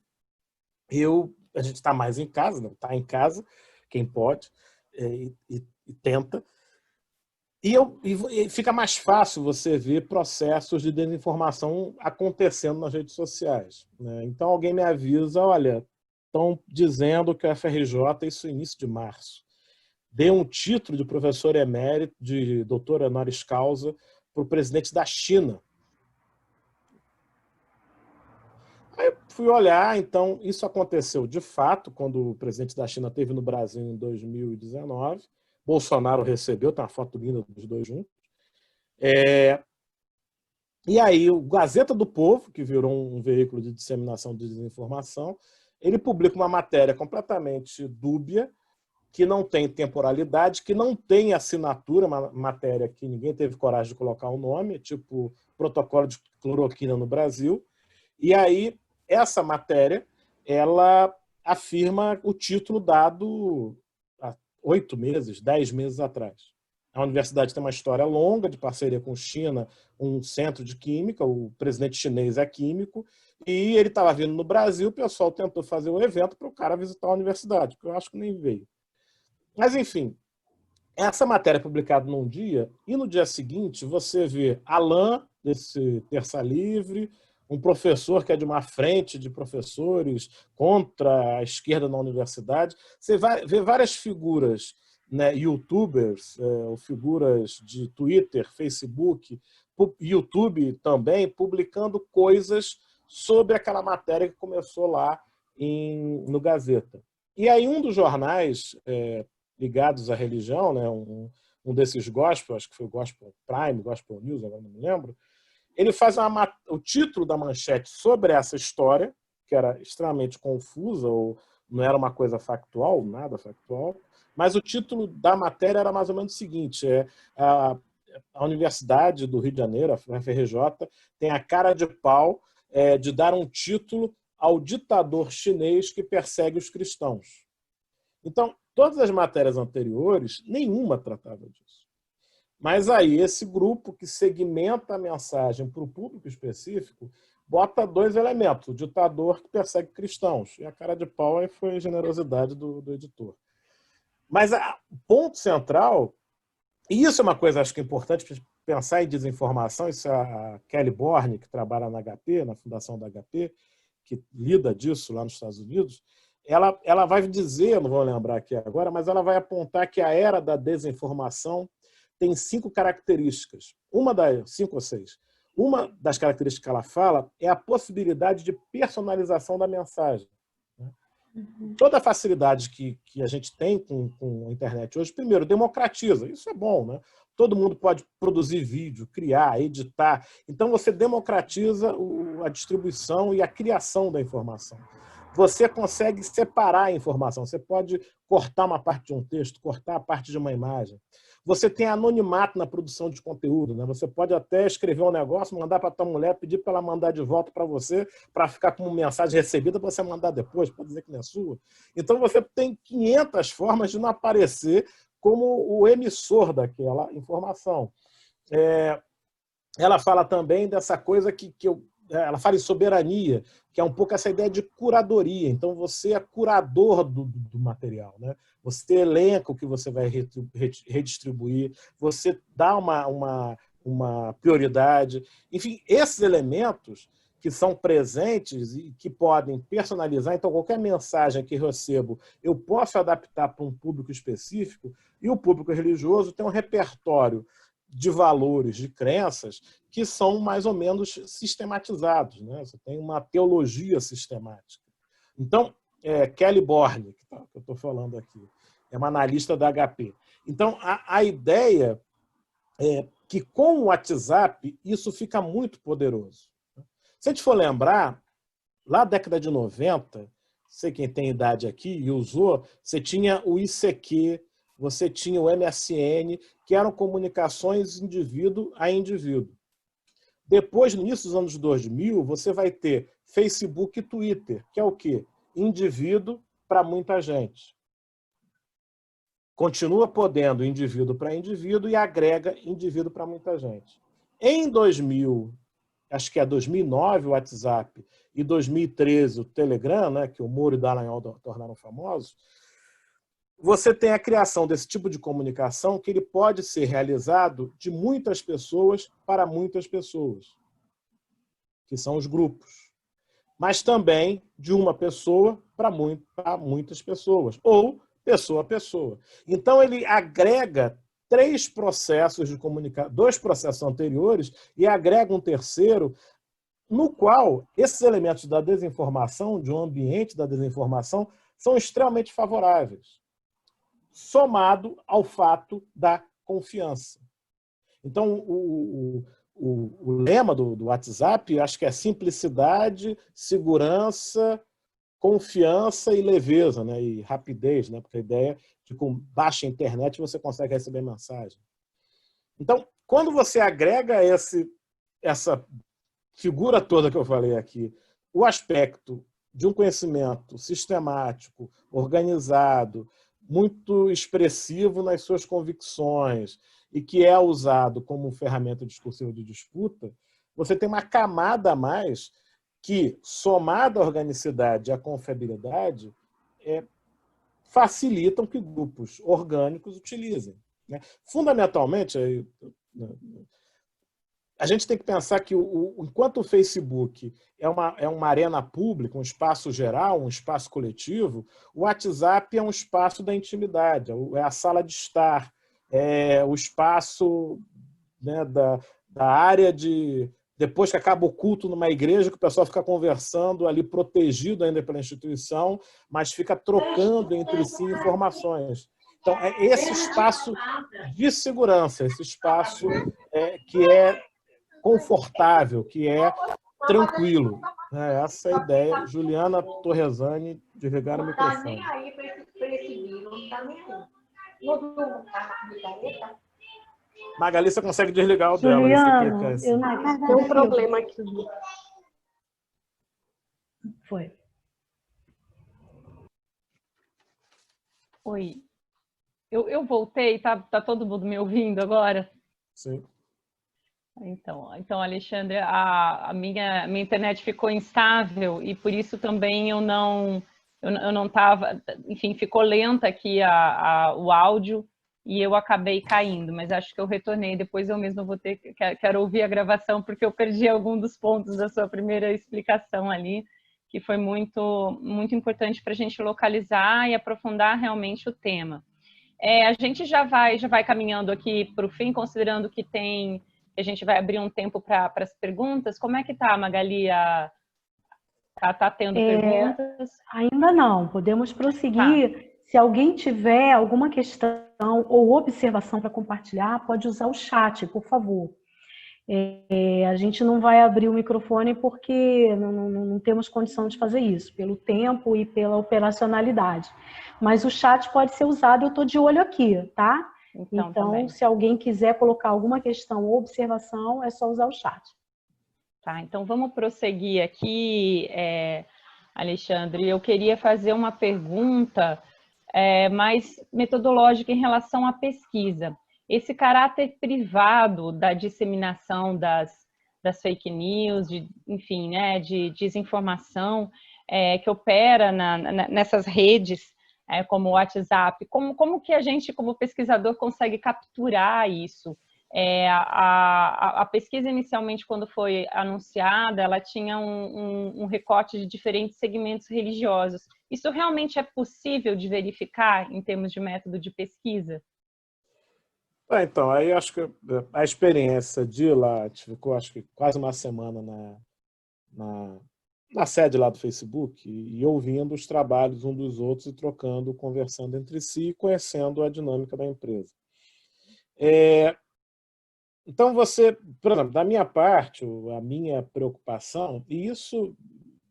a gente está mais em casa, não está em casa, quem pode, e tenta, e fica mais fácil você ver processos de desinformação acontecendo nas redes sociais. Né? Então alguém me avisa, olha, estão dizendo que o FRJ, isso é início de março, deu um título de professor emérito, de doutor honoris causa, para o presidente da China. Aí eu fui olhar, então, isso aconteceu de fato, quando o presidente da China esteve no Brasil em 2019. Bolsonaro recebeu, tem uma foto linda dos dois juntos. E aí, o Gazeta do Povo, que virou um veículo de disseminação de desinformação, ele publica uma matéria completamente dúbia, que não tem temporalidade, que não tem assinatura, uma matéria que ninguém teve coragem de colocar o nome, tipo protocolo de cloroquina no Brasil. E aí, essa matéria, ela afirma o título dado há 8 meses, 10 meses atrás. A universidade tem uma história longa de parceria com China, um centro de química, o presidente chinês é químico, e ele estava vindo no Brasil, o pessoal tentou fazer um evento para o cara visitar a universidade, que eu acho que nem veio. Mas, enfim, essa matéria é publicada num dia, e no dia seguinte você vê Alain, desse Terça Livre, um professor que é de uma frente de professores contra a esquerda na universidade. Você vai ver várias figuras, né, youtubers, ou figuras de Twitter, Facebook, YouTube também, publicando coisas sobre aquela matéria que começou lá no Gazeta. E aí um dos jornais ligados à religião, né, um desses gospel, acho que foi o Gospel Prime, Gospel News, agora não me lembro, ele faz o título da manchete sobre essa história, que era extremamente confusa, ou não era uma coisa factual, nada factual, mas o título da matéria era mais ou menos o seguinte: a Universidade do Rio de Janeiro, a FRJ, tem a cara de pau de dar um título ao ditador chinês que persegue os cristãos. Então, todas as matérias anteriores, nenhuma tratava disso. Mas aí esse grupo que segmenta a mensagem para o público específico bota 2 elementos: o ditador que persegue cristãos. E a cara de pau aí foi a generosidade do editor. Mas o ponto central, e isso é uma coisa acho que é importante para pensar em desinformação, isso é a Kelly Borne, que trabalha na HP, na fundação da HP, que lida disso lá nos Estados Unidos, ela vai dizer, não vou lembrar aqui agora, mas ela vai apontar que a era da desinformação tem 5 características. 5 ou 6. Uma das características que ela fala é a possibilidade de personalização da mensagem. Toda a facilidade que a gente tem com a internet hoje, primeiro, democratiza. Isso é bom, né? Todo mundo pode produzir vídeo, criar, editar. Então, você democratiza a distribuição e a criação da informação. Você consegue separar a informação. Você pode cortar uma parte de um texto, cortar a parte de uma imagem. Você tem anonimato na produção de conteúdo, né? Você pode até escrever um negócio, mandar para tua mulher, pedir para ela mandar de volta para você, para ficar como mensagem recebida para você mandar depois, pode dizer que não é sua. Então você tem 500 formas de não aparecer como o emissor daquela informação. Ela fala também dessa coisa ela fala em soberania, que é um pouco essa ideia de curadoria. Então, você é curador do material, né? Você elenca o que você vai redistribuir, você dá uma prioridade. Enfim, esses elementos que são presentes e que podem personalizar. Então, qualquer mensagem que eu recebo, eu posso adaptar para um público específico, e o público religioso tem um repertório de valores, de crenças, que são mais ou menos sistematizados, né? Você tem uma teologia sistemática. Então, Kelly Borne, que eu estou falando aqui, é uma analista da HP. Então, a ideia é que com o WhatsApp isso fica muito poderoso. Se a gente for lembrar, lá na década de 90, sei quem tem idade aqui e usou, você tinha o ICQ, você tinha o MSN, que eram comunicações indivíduo a indivíduo. Depois, no início dos anos 2000, você vai ter Facebook e Twitter, que é o quê? Indivíduo para muita gente. Continua podendo indivíduo para indivíduo e agrega indivíduo para muita gente. Em 2000, acho que é 2009 o WhatsApp e 2013 o Telegram, né, que o Moro e o Dallagnol tornaram famosos, você tem a criação desse tipo de comunicação que ele pode ser realizado de muitas pessoas para muitas pessoas, que são os grupos. Mas também de uma pessoa para muitas pessoas, ou pessoa a pessoa. Então, ele agrega três processos de comunicação, dois processos anteriores, e agrega um terceiro, no qual esses elementos da desinformação, de um ambiente da desinformação, são extremamente favoráveis, somado ao fato da confiança. Então, o lema do WhatsApp, acho que é simplicidade, segurança, confiança e leveza, né? E rapidez, né? Porque a ideia é que com baixa internet você consegue receber mensagem. Então, quando você agrega essa figura toda que eu falei aqui, o aspecto de um conhecimento sistemático, organizado, muito expressivo nas suas convicções e que é usado como ferramenta discursiva de disputa, você tem uma camada a mais que, somada à organicidade e à confiabilidade, facilitam que grupos orgânicos utilizem. Né? Fundamentalmente, a gente tem que pensar que, enquanto o Facebook é uma arena pública, um espaço geral, um espaço coletivo, o WhatsApp é um espaço da intimidade, é a sala de estar, é o espaço, né, da área de... Depois que acaba o culto numa igreja, que o pessoal fica conversando ali, protegido ainda pela instituição, mas fica trocando entre si informações. Então, é esse espaço de segurança, esse espaço que é confortável, que é tranquilo. Essa é a ideia. Juliana Torresani, desligar o microfone. Não está nem aí para esse vírus, não está nem aí. Não está. Magali, você consegue desligar o dela. Juliana, eu não tem um problema aqui. Foi. Oi. Eu voltei, tá todo mundo me ouvindo agora? Sim. Então, Alexandre, a minha internet ficou instável e por isso também eu não estava, enfim, ficou lenta aqui o áudio e eu acabei caindo, mas acho que eu retornei, depois eu mesmo quero ouvir a gravação porque eu perdi algum dos pontos da sua primeira explicação ali, que foi muito, muito importante para a gente localizar e aprofundar realmente o tema. A gente já vai caminhando aqui para o fim, considerando que a gente vai abrir um tempo para as perguntas. Como é que tá, Magali? Tá tendo perguntas? Ainda não, podemos prosseguir. Tá. Se alguém tiver alguma questão ou observação para compartilhar, pode usar o chat, por favor. A gente não vai abrir o microfone porque não temos condição de fazer isso, pelo tempo e pela operacionalidade. Mas o chat pode ser usado, eu estou de olho aqui, tá? Então se alguém quiser colocar alguma questão ou observação, é só usar o chat. Tá, então vamos prosseguir aqui, Alexandre. Eu queria fazer uma pergunta mais metodológica em relação à pesquisa. Esse caráter privado da disseminação das fake news, enfim, né, de desinformação que opera nessas redes, como o WhatsApp, como que a gente, como pesquisador, consegue capturar isso? A pesquisa, inicialmente, quando foi anunciada, ela tinha um recorte de diferentes segmentos religiosos. Isso realmente é possível de verificar em termos de método de pesquisa? Então, aí acho que a experiência de ir lá, a gente ficou acho que quase uma semana na, na sede lá do Facebook e ouvindo os trabalhos um dos outros e trocando, conversando entre si e conhecendo a dinâmica da empresa. Então, por exemplo, da minha parte, a minha preocupação, e isso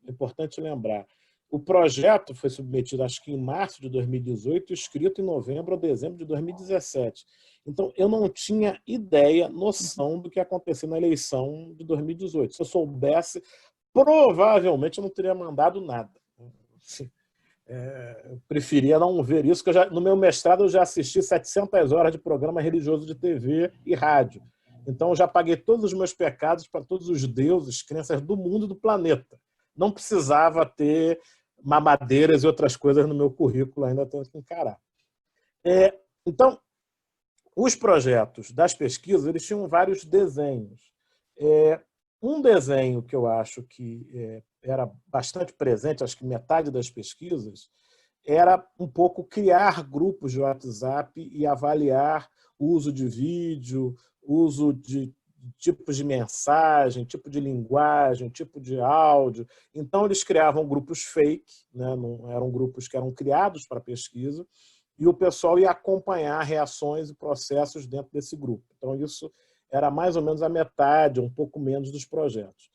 é importante lembrar, o projeto foi submetido, acho que em março de 2018, escrito em novembro ou dezembro de 2017. Então, eu não tinha ideia, noção do que ia acontecer na eleição de 2018. Se eu soubesse, provavelmente eu não teria mandado nada. Eu preferia não ver isso, porque no meu mestrado eu já assisti 700 horas de programa religioso de TV e rádio. Então, eu já paguei todos os meus pecados para todos os deuses, crenças do mundo e do planeta. Não precisava ter mamadeiras e outras coisas no meu currículo, ainda tenho que encarar. Então, os projetos das pesquisas, eles tinham vários desenhos. Um desenho que eu acho que era bastante presente, acho que metade das pesquisas, era um pouco criar grupos de WhatsApp e avaliar o uso de vídeo, uso de tipos de mensagem, tipo de linguagem, tipo de áudio. Então, eles criavam grupos fake, né? Não eram grupos que eram criados para pesquisa, e o pessoal ia acompanhar reações e processos dentro desse grupo. Então, isso era mais ou menos a metade, um pouco menos dos projetos.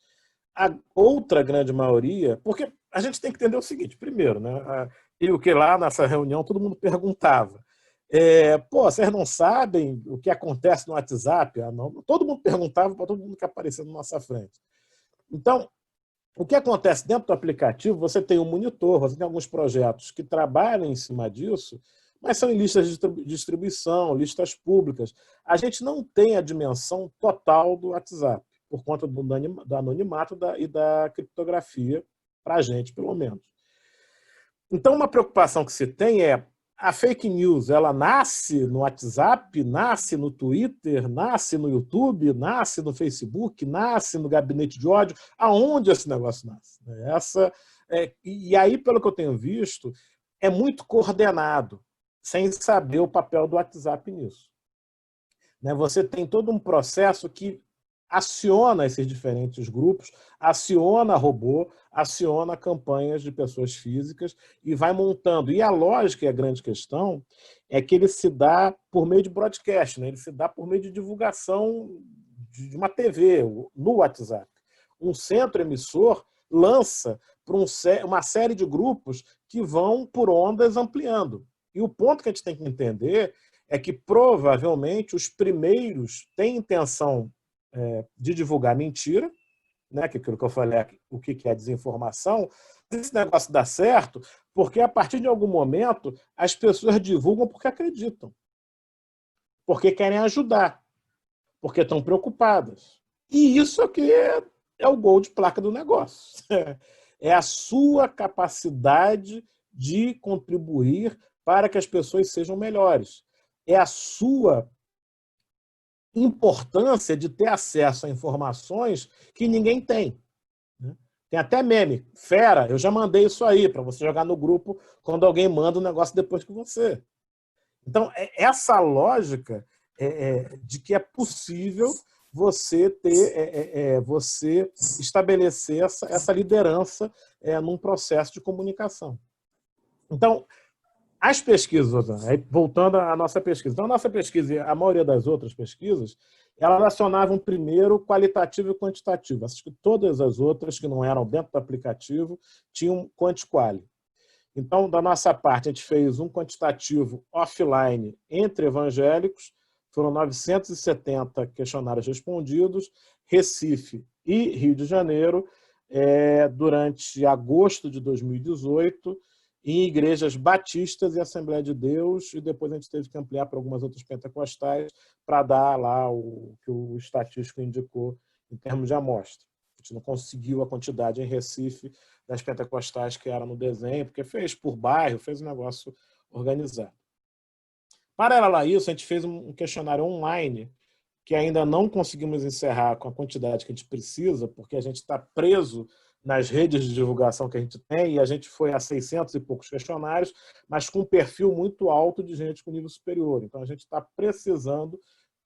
A outra grande maioria, porque a gente tem que entender o seguinte, primeiro, né? E o que lá nessa reunião todo mundo perguntava, vocês não sabem o que acontece no WhatsApp? Não. Todo mundo perguntava para todo mundo que aparecia na nossa frente. Então, o que acontece dentro do aplicativo, você tem um monitor, você tem alguns projetos que trabalham em cima disso, mas são em listas de distribuição, listas públicas. A gente não tem a dimensão total do WhatsApp, por conta do anonimato e da criptografia, para a gente, pelo menos. Então, uma preocupação que se tem é a fake news, ela nasce no WhatsApp, nasce no Twitter, nasce no YouTube, nasce no Facebook, nasce no gabinete de ódio. Aonde esse negócio nasce? E aí, pelo que eu tenho visto, é muito coordenado, sem saber o papel do WhatsApp nisso. Você tem todo um processo que aciona esses diferentes grupos, aciona robô, aciona campanhas de pessoas físicas e vai montando. E a lógica e a grande questão é que ele se dá por meio de broadcast, né? Ele se dá por meio de divulgação de uma TV, no WhatsApp. Um centro emissor lança para uma série de grupos que vão por ondas ampliando. E o ponto que a gente tem que entender é que provavelmente os primeiros têm intenção de divulgar mentira, né, que é aquilo que eu falei, o que é desinformação. Esse negócio dá certo porque, a partir de algum momento, as pessoas divulgam porque acreditam, porque querem ajudar, porque estão preocupadas. E isso aqui é o gol de placa do negócio. É a sua capacidade de contribuir para que as pessoas sejam melhores. É a sua importância de ter acesso a informações que ninguém tem. Tem até meme. Fera, eu já mandei isso aí para você jogar no grupo quando alguém manda um negócio depois que você. Então, essa lógica de que é possível você você estabelecer essa liderança num processo de comunicação. Então, as pesquisas, voltando à nossa pesquisa. Então, a nossa pesquisa e a maioria das outras pesquisas, elas acionavam primeiro qualitativo e quantitativo. Acho que todas as outras que não eram dentro do aplicativo tinham quanti-quali. Então, da nossa parte, a gente fez um quantitativo offline entre evangélicos, foram 970 questionários respondidos, Recife e Rio de Janeiro, durante agosto de 2018, em igrejas batistas e Assembleia de Deus, e depois a gente teve que ampliar para algumas outras pentecostais para dar lá o que o estatístico indicou em termos de amostra. A gente não conseguiu a quantidade em Recife das pentecostais que era no desenho, porque fez por bairro, fez um negócio organizado. Paralelo a isso, a gente fez um questionário online que ainda não conseguimos encerrar com a quantidade que a gente precisa, porque a gente está preso nas redes de divulgação que a gente tem, e a gente foi a 600 e poucos questionários, mas com um perfil muito alto de gente com nível superior. Então, a gente está precisando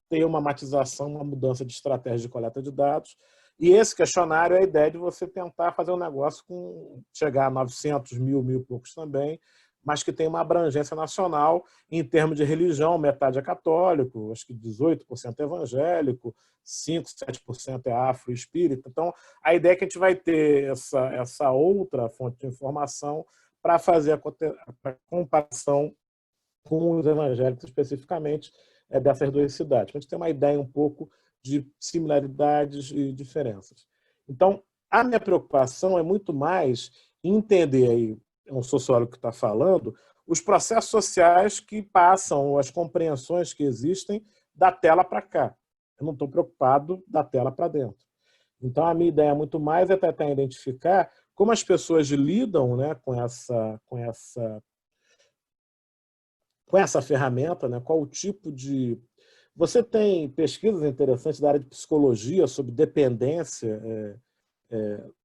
ter uma matização, uma mudança de estratégia de coleta de dados. E esse questionário é a ideia de você tentar fazer um negócio com chegar a 900, 1.000 e poucos também, mas que tem uma abrangência nacional em termos de religião. Metade é católico, acho que 18% é evangélico, 5, 7% é afro-espírita. Então, a ideia é que a gente vai ter essa outra fonte de informação para fazer a comparação com os evangélicos, especificamente, dessas duas cidades. Para a gente ter uma ideia um pouco de similaridades e diferenças. Então, a minha preocupação é muito mais entender, aí, é um sociólogo que está falando, os processos sociais que passam, as compreensões que existem da tela para cá. Eu não estou preocupado da tela para dentro. Então, a minha ideia muito mais é tentar identificar como as pessoas lidam, né, com essa ferramenta, né, qual o tipo de... Você tem pesquisas interessantes da área de psicologia sobre dependência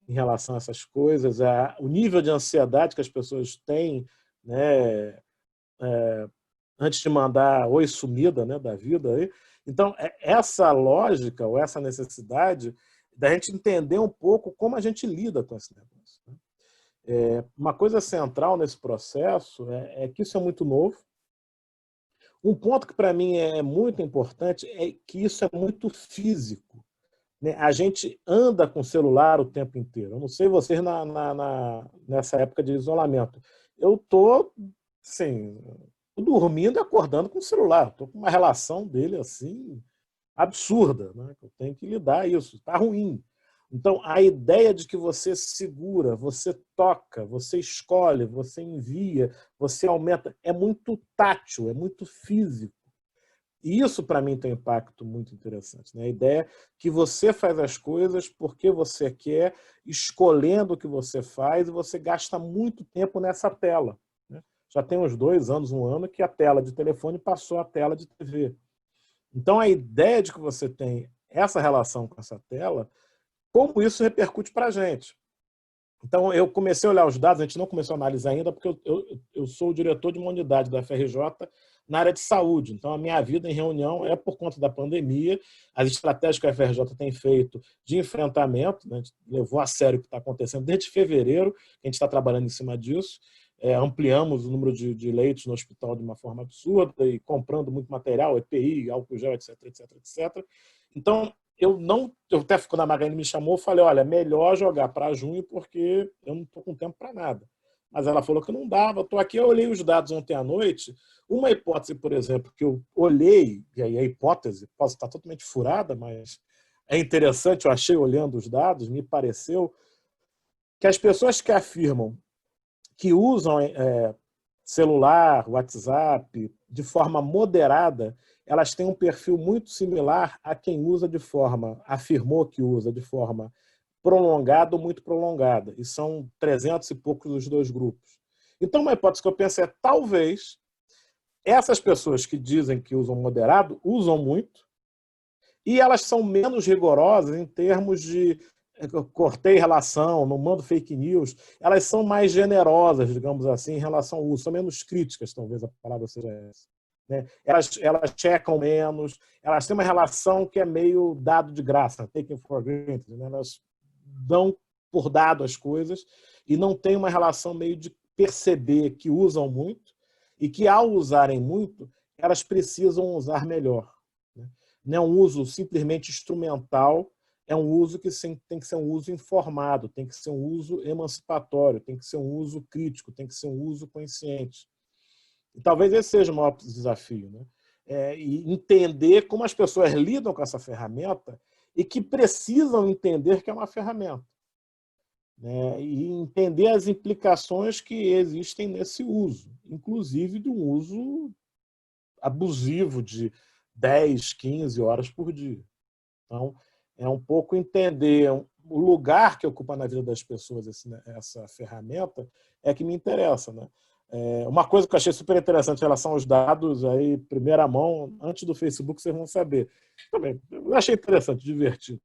em relação a essas coisas, o nível de ansiedade que as pessoas têm, né, antes de mandar oi sumida, né, da vida. Aí. Então, essa lógica ou essa necessidade da gente entender um pouco como a gente lida com esse negócio. Né? Uma coisa central nesse processo é que isso é muito novo. Um ponto que para mim é muito importante é que isso é muito físico. Né? A gente anda com o celular o tempo inteiro. Eu não sei vocês nessa época de isolamento. Eu estou assim, dormindo e acordando com o celular. Estou com uma relação dele assim absurda. Né? Eu tenho que lidar isso. Está ruim. Então, a ideia de que você segura, você toca, você escolhe, você envia, você aumenta, é muito tátil, é muito físico. E isso, para mim, tem um impacto muito interessante. Né? A ideia que você faz as coisas porque você quer, escolhendo o que você faz, e você gasta muito tempo nessa tela. Né? Já tem uns 2 anos, 1 ano, que a tela de telefone passou a tela de TV. Então, a ideia de que você tem essa relação com essa tela, como isso repercute para a gente. Então, eu comecei a olhar os dados, a gente não começou a analisar ainda, porque eu sou o diretor de uma unidade da FRJ na área de saúde. Então, a minha vida em reunião é por conta da pandemia, as estratégias que a FRJ tem feito de enfrentamento, né, a gente levou a sério o que está acontecendo desde fevereiro, a gente está trabalhando em cima disso, ampliamos o número de leitos no hospital de uma forma absurda e comprando muito material, EPI, álcool gel, etc, etc, etc. Então, eu até quando a Magali me chamou, eu falei, olha, melhor jogar para junho porque eu não estou com tempo para nada. Mas ela falou que não dava, estou aqui, eu olhei os dados ontem à noite, uma hipótese, por exemplo, que eu olhei, e aí a hipótese pode estar totalmente furada, mas é interessante, eu achei olhando os dados, me pareceu que as pessoas que afirmam que usam celular, WhatsApp, de forma moderada, elas têm um perfil muito similar a quem usa afirmou que usa de forma prolongada ou muito prolongada. E são 300 e poucos dos dois grupos. Então, uma hipótese que eu penso é, talvez, essas pessoas que dizem que usam moderado, usam muito, e elas são menos rigorosas em termos de eu cortei relação, não mando fake news, elas são mais generosas, digamos assim, em relação ao uso, são menos críticas, talvez a palavra seja essa. Né? Elas checam menos, elas têm uma relação que é meio dado de graça, taken for granted, né? Elas dão por dado as coisas e não tem uma relação meio de perceber que usam muito e que, ao usarem muito, elas precisam usar melhor. Né? Não é um uso simplesmente instrumental, é um uso que tem que ser um uso informado, tem que ser um uso emancipatório, tem que ser um uso crítico, tem que ser um uso consciente. E talvez esse seja o maior desafio, né? E entender como as pessoas lidam com essa ferramenta e que precisam entender que é uma ferramenta. Né? E entender as implicações que existem nesse uso, inclusive de um uso abusivo de 10, 15 horas por dia. Então, é um pouco entender o lugar que ocupa na vida das pessoas essa ferramenta é que me interessa. Né? Uma coisa que eu achei super interessante em relação aos dados, aí, primeira mão, antes do Facebook, vocês vão saber. Também, eu achei interessante, divertido.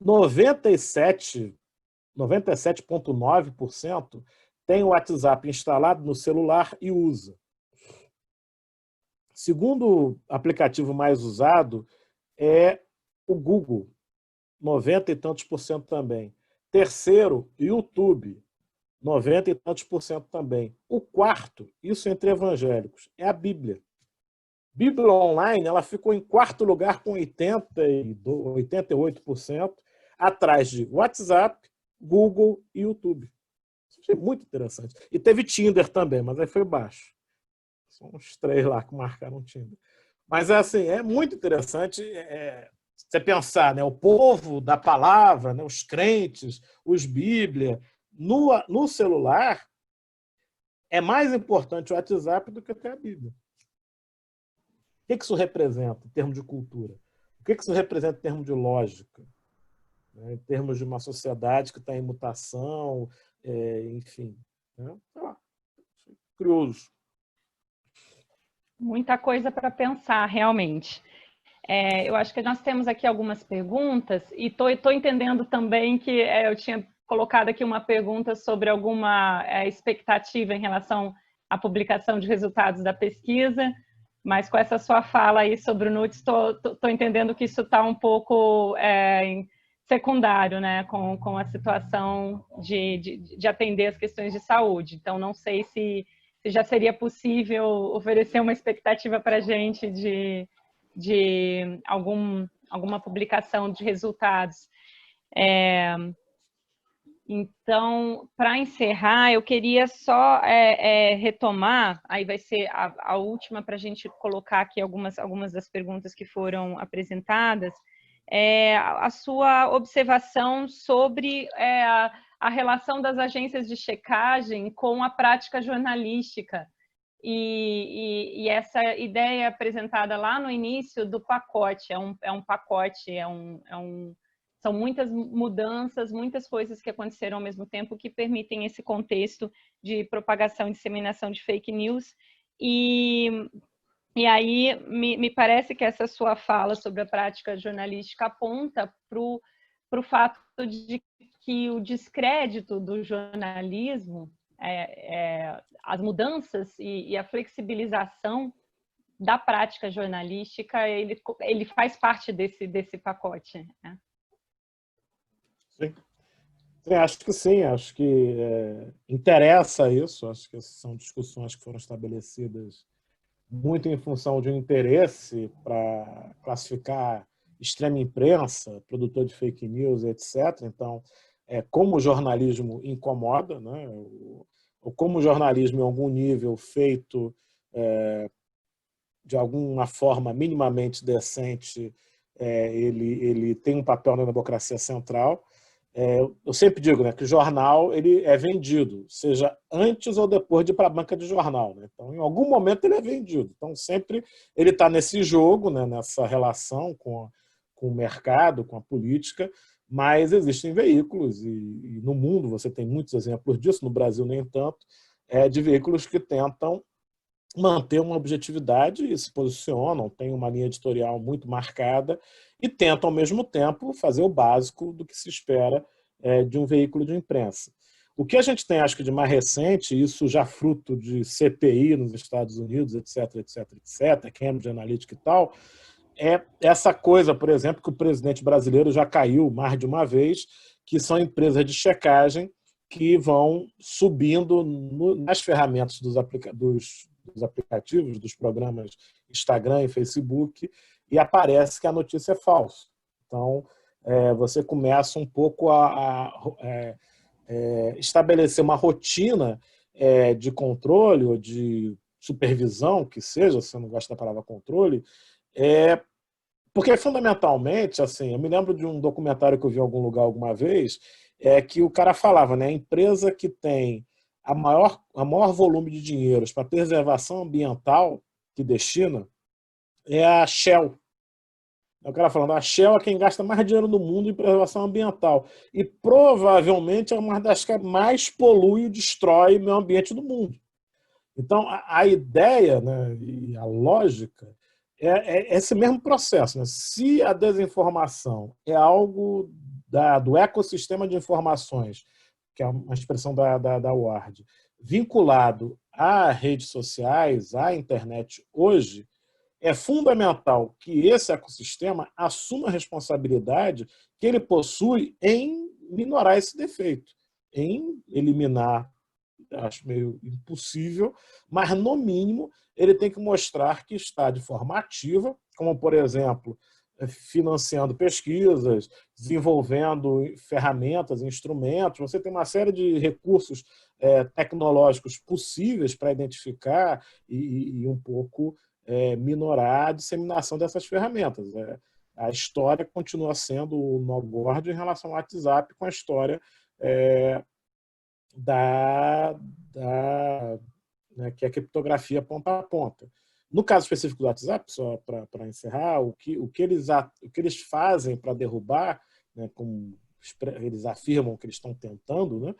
97,9% tem o WhatsApp instalado no celular e usa. Segundo aplicativo mais usado é o Google, 90 e tantos por cento também. Terceiro, YouTube, 90 e tantos por cento também. O quarto, isso entre evangélicos, é a Bíblia. Bíblia online, ela ficou em quarto lugar com 88%, atrás de WhatsApp, Google e YouTube. Isso achei muito interessante. E teve Tinder também, mas aí foi baixo. São uns 3 lá que marcaram o Tinder. Mas assim, é muito interessante você pensar, né, o povo da palavra, né, os crentes, os Bíblia, no celular, é mais importante o WhatsApp do que até a Bíblia. O que isso representa em termos de cultura? O que isso representa em termos de lógica? Né? Em termos de uma sociedade que está em mutação, enfim. Né? Sei lá, curioso. Muita coisa para pensar, realmente. Eu acho que nós temos aqui algumas perguntas e estou entendendo também que eu tinha colocado aqui uma pergunta sobre alguma expectativa em relação à publicação de resultados da pesquisa, mas com essa sua fala aí sobre o NUTS, estou entendendo que isso está um pouco secundário, né, com a situação de atender as questões de saúde. Então, não sei se já seria possível oferecer uma expectativa para a gente de alguma publicação de resultados. Então, para encerrar, eu queria só retomar, aí vai ser a última para a gente colocar aqui algumas das perguntas que foram apresentadas, a sua observação sobre a relação das agências de checagem com a prática jornalística e essa ideia apresentada lá no início do pacote. É um pacote, são muitas mudanças, muitas coisas que aconteceram ao mesmo tempo que permitem esse contexto de propagação e disseminação de fake news. E aí me parece que essa sua fala sobre a prática jornalística aponta para o fato de que o descrédito do jornalismo, as mudanças e a flexibilização da prática jornalística, ele faz parte desse pacote, né? Sim. Acho que sim, acho que interessa isso, acho que são discussões que foram estabelecidas muito em função de um interesse para classificar extrema imprensa, produtor de fake news, etc. Então, como o jornalismo incomoda, né? Ou como o jornalismo, em algum nível, feito de alguma forma minimamente decente, ele tem um papel na democracia central. Eu sempre digo, né, que o jornal ele é vendido, seja antes ou depois de ir para a banca de jornal. Né? Então, em algum momento, ele é vendido. Então, sempre ele está nesse jogo, né, nessa relação com o mercado, com a política, mas existem veículos, e no mundo você tem muitos exemplos disso, no Brasil nem tanto, de veículos que tentam manter uma objetividade e se posicionam, têm uma linha editorial muito marcada e tentam, ao mesmo tempo, fazer o básico do que se espera de um veículo de imprensa. O que a gente tem, acho que de mais recente, isso já fruto de CPI nos Estados Unidos, etc., etc., etc., Cambridge Analytica e tal, é essa coisa, por exemplo, que o presidente brasileiro já caiu mais de uma vez, que são empresas de checagem que vão subindo nas ferramentas dos aplicativos, dos programas Instagram e Facebook, e aparece que a notícia é falsa. Então, você começa um pouco a estabelecer uma rotina de controle ou de supervisão, que seja, se você não gosta da palavra controle, porque fundamentalmente, assim, eu me lembro de um documentário que eu vi em algum lugar alguma vez, que o cara falava, né, a empresa que tem a maior volume de dinheiro para preservação ambiental que destina é a Shell. O cara falando, a Shell é quem gasta mais dinheiro no mundo em preservação ambiental. E provavelmente é uma das que mais polui e destrói o meio ambiente do mundo. Então, a ideia, né, e a lógica é esse mesmo processo. Né? Se a desinformação é algo do ecossistema de informações, que é uma expressão da Ward, vinculado a redes sociais, à internet hoje, é fundamental que esse ecossistema assuma a responsabilidade que ele possui em minorar esse defeito, em eliminar, acho meio impossível, mas, no mínimo, ele tem que mostrar que está de forma ativa, como, por exemplo, financiando pesquisas, desenvolvendo ferramentas, instrumentos. Você tem uma série de recursos tecnológicos possíveis para identificar e um pouco minorar a disseminação dessas ferramentas. A história continua sendo o nó gordo em relação ao WhatsApp, com a história né, que é a criptografia ponta a ponta. No caso específico do WhatsApp, só para encerrar, o que eles fazem para derrubar, né, como eles afirmam que eles estão tentando, né,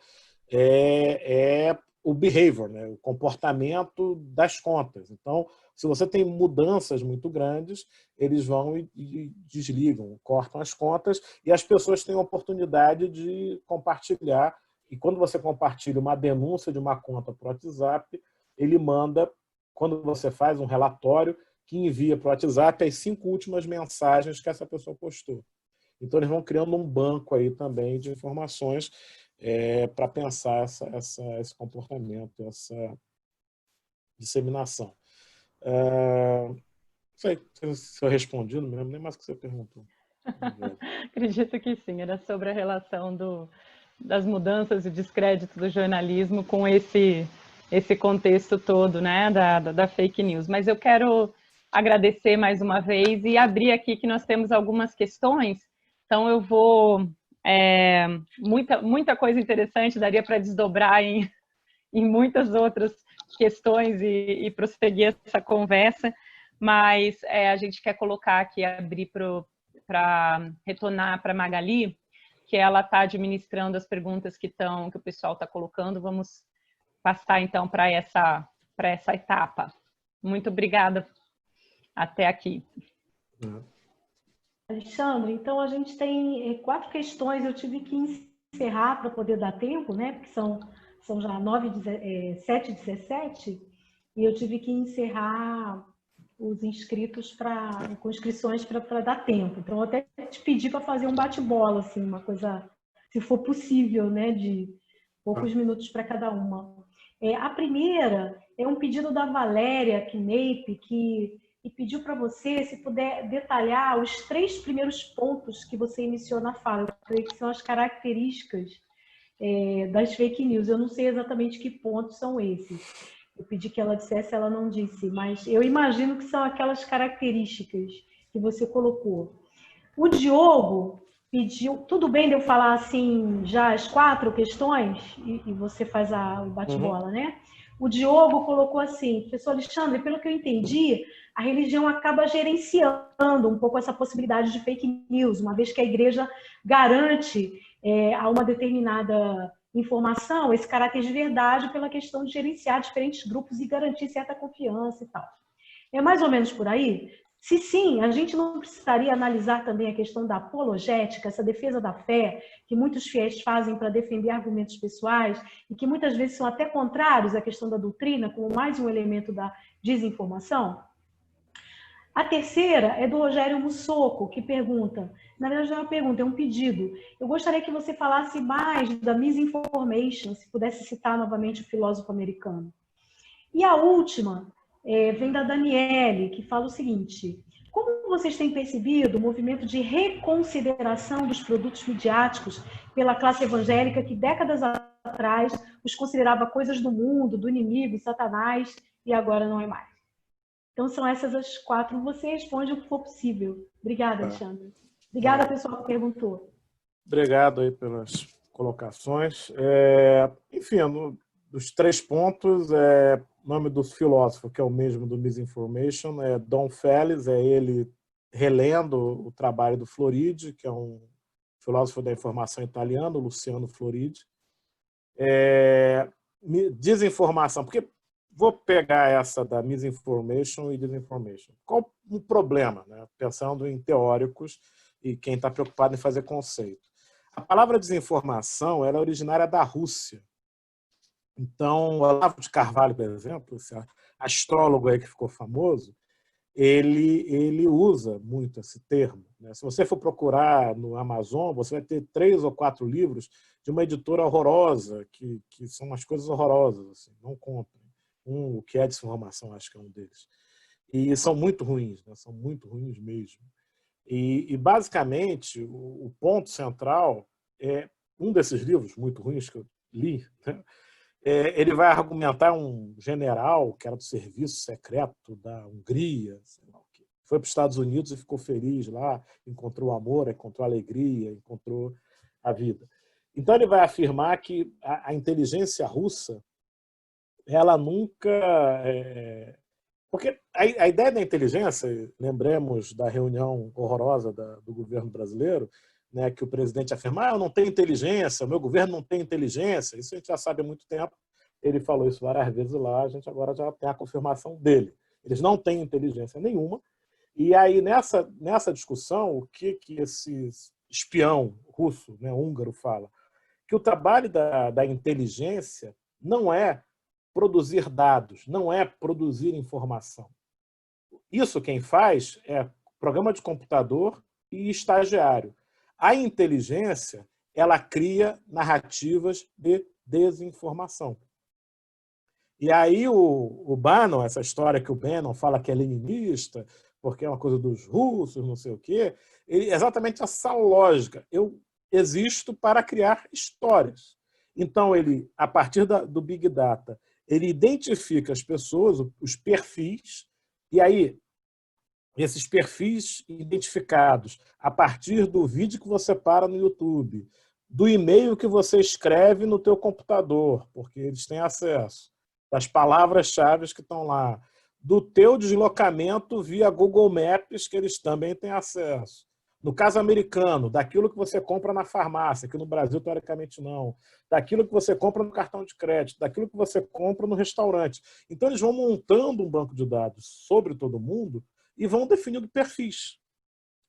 é o behavior, né, o comportamento das contas. Então, se você tem mudanças muito grandes, eles vão e desligam, cortam as contas, e as pessoas têm a oportunidade de compartilhar. E quando você compartilha uma denúncia de uma conta para o WhatsApp, ele manda, quando você faz um relatório, que envia para o WhatsApp as 5 últimas mensagens que essa pessoa postou. Então, eles vão criando um banco aí também de informações para pensar esse comportamento, essa disseminação. Não sei se eu respondi, não me lembro nem mais o que você perguntou. Acredito que sim, era sobre a relação das mudanças e descrédito do jornalismo com esse contexto todo, né, da fake news. Mas eu quero agradecer mais uma vez e abrir aqui que nós temos algumas questões, então eu vou... muita coisa interessante, daria para desdobrar em muitas outras questões e prosseguir essa conversa, mas a gente quer colocar aqui, abrir para retornar para a Magali, que ela está administrando as perguntas que o pessoal está colocando. Vamos passar, então, para essa etapa. Muito obrigada até aqui. Alexandre, então a gente tem 4 questões, eu tive que encerrar para poder dar tempo, né? Porque são já 7h17, e eu tive que encerrar os inscritos com inscrições para dar tempo. Então, eu até te pedi para fazer um bate-bola, assim, uma coisa, se for possível, né, de poucos minutos para cada uma. A primeira é um pedido da Valéria Knape, que pediu para você, se puder detalhar os 3 primeiros pontos que você iniciou na fala. Eu creio que são as características das fake news. Eu não sei exatamente que pontos são esses. Eu pedi que ela dissesse, ela não disse, mas eu imagino que são aquelas características que você colocou. O Diogo pediu, tudo bem de eu falar assim já as 4 questões e você faz o bate-bola, né? O Diogo colocou assim, professor Alexandre, pelo que eu entendi, a religião acaba gerenciando um pouco essa possibilidade de fake news, uma vez que a igreja garante a uma determinada informação esse caráter de verdade pela questão de gerenciar diferentes grupos e garantir certa confiança e tal. É mais ou menos por aí? Se sim, a gente não precisaria analisar também a questão da apologética, essa defesa da fé, que muitos fiéis fazem para defender argumentos pessoais e que muitas vezes são até contrários à questão da doutrina, como mais um elemento da desinformação? A terceira é do Rogério Mussoco, que pergunta, na verdade não é uma pergunta, é um pedido. Eu gostaria que você falasse mais da misinformation, se pudesse citar novamente o filósofo americano. E a última vem da Daniele, que fala o seguinte: como vocês têm percebido o movimento de reconsideração dos produtos midiáticos pela classe evangélica que décadas atrás os considerava coisas do mundo, do inimigo, Satanás, e agora não é mais? Então, são essas as 4. Você responde o que for possível. Obrigada, Alexandre. Obrigada, pessoal, que perguntou. Obrigado aí pelas colocações. Enfim, dos 3 pontos, o nome do filósofo, que é o mesmo do Misinformation, é Don Felles, é ele relendo o trabalho do Floridi, que é um filósofo da informação italiano, Luciano Floridi. Desinformação, porque vou pegar essa da misinformation e disinformation. Qual o problema, né? Pensando em teóricos e quem está preocupado em fazer conceito. A palavra desinformação era originária da Rússia. Então, o Olavo de Carvalho, por exemplo, esse astrólogo aí que ficou famoso, ele usa muito esse termo, né? Se você for procurar no Amazon, você vai ter 3 ou 4 livros de uma editora horrorosa, que são umas coisas horrorosas, assim, não comprem. O que é desinformação, acho que é um deles. E são muito ruins, né? São muito ruins mesmo. E basicamente, o ponto central é um desses livros muito ruins que eu li, né? Ele vai argumentar um general que era do serviço secreto da Hungria, sei lá o quê. Foi para os Estados Unidos e ficou feliz lá, encontrou amor, encontrou alegria, encontrou a vida. Então ele vai afirmar que a inteligência russa, ela nunca... Porque a ideia da inteligência, lembremos da reunião horrorosa do governo brasileiro, né, que o presidente afirma, eu não tenho inteligência, o meu governo não tem inteligência. Isso a gente já sabe há muito tempo. Ele falou isso várias vezes lá, a gente agora já tem a confirmação dele. Eles não têm inteligência nenhuma. E aí, nessa discussão, o que esse espião russo, né, húngaro, fala? Que o trabalho da inteligência não é produzir dados, não é produzir informação. Isso quem faz é programa de computador e estagiário. A inteligência, ela cria narrativas de desinformação. E aí o Bannon, essa história que o Bannon fala que é leninista, porque é uma coisa dos russos, não sei o quê, exatamente essa lógica. Eu existo para criar histórias. Então, ele, a partir do Big Data, ele identifica as pessoas, os perfis, e aí esses perfis identificados a partir do vídeo que você para no YouTube, do e-mail que você escreve no teu computador, porque eles têm acesso, das palavras-chave que estão lá, do teu deslocamento via Google Maps, que eles também têm acesso. No caso americano, daquilo que você compra na farmácia, que no Brasil, teoricamente, não. Daquilo que você compra no cartão de crédito, daquilo que você compra no restaurante. Então, eles vão montando um banco de dados sobre todo mundo e vão definindo perfis,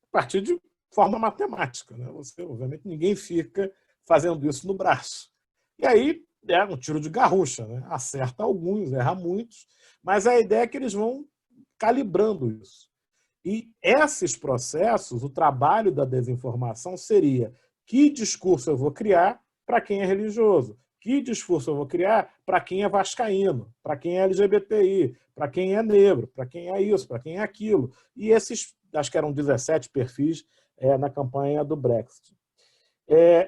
a partir de forma matemática, né? Obviamente, ninguém fica fazendo isso no braço. E aí é um tiro de garrucha, né? Acerta alguns, erra muitos, mas a ideia é que eles vão calibrando isso. E esses processos, o trabalho da desinformação seria: que discurso eu vou criar para quem é religioso? Que discurso eu vou criar para quem é vascaíno, para quem é LGBTI, para quem é negro, para quem é isso, para quem é aquilo? E esses, acho que eram 17 perfis na campanha do Brexit.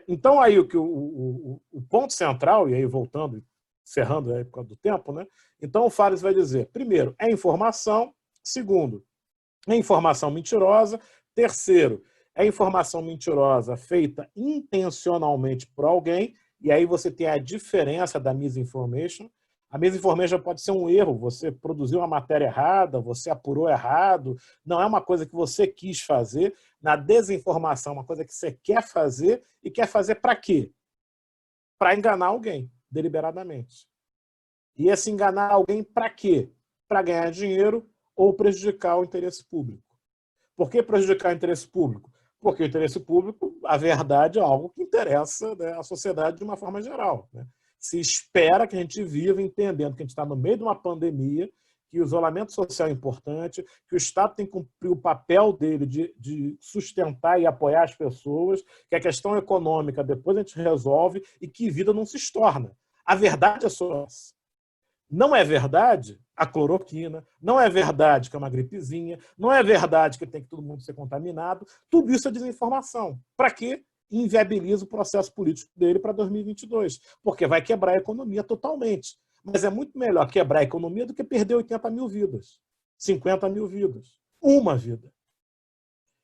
Então, aí o ponto central, e aí voltando, encerrando aí por causa do tempo, né? Então, o Fares vai dizer, primeiro, é informação. Segundo, é informação mentirosa. Terceiro, é informação mentirosa feita intencionalmente por alguém. E aí você tem a diferença da misinformation. A misinformation pode ser um erro, você produziu uma matéria errada, você apurou errado, não é uma coisa que você quis fazer. Na desinformação, uma coisa que você quer fazer, e quer fazer para quê? Para enganar alguém, deliberadamente. E esse enganar alguém para quê? Para ganhar dinheiro ou prejudicar o interesse público. Por que prejudicar o interesse público? Porque o interesse público, a verdade, é algo que interessa, né, a sociedade de uma forma geral, né? Se espera que a gente viva entendendo que a gente está no meio de uma pandemia, que o isolamento social é importante, que o Estado tem que cumprir o papel dele de sustentar e apoiar as pessoas, que a questão econômica depois a gente resolve e que vida não se estorna. A verdade é só essa. Não é verdade a cloroquina, não é verdade que é uma gripezinha, não é verdade que tem que todo mundo ser contaminado. Tudo isso é desinformação. Para quê? Inviabiliza o processo político dele para 2022, porque vai quebrar a economia totalmente. Mas é muito melhor quebrar a economia do que perder 80 mil vidas, 50 mil vidas, uma vida.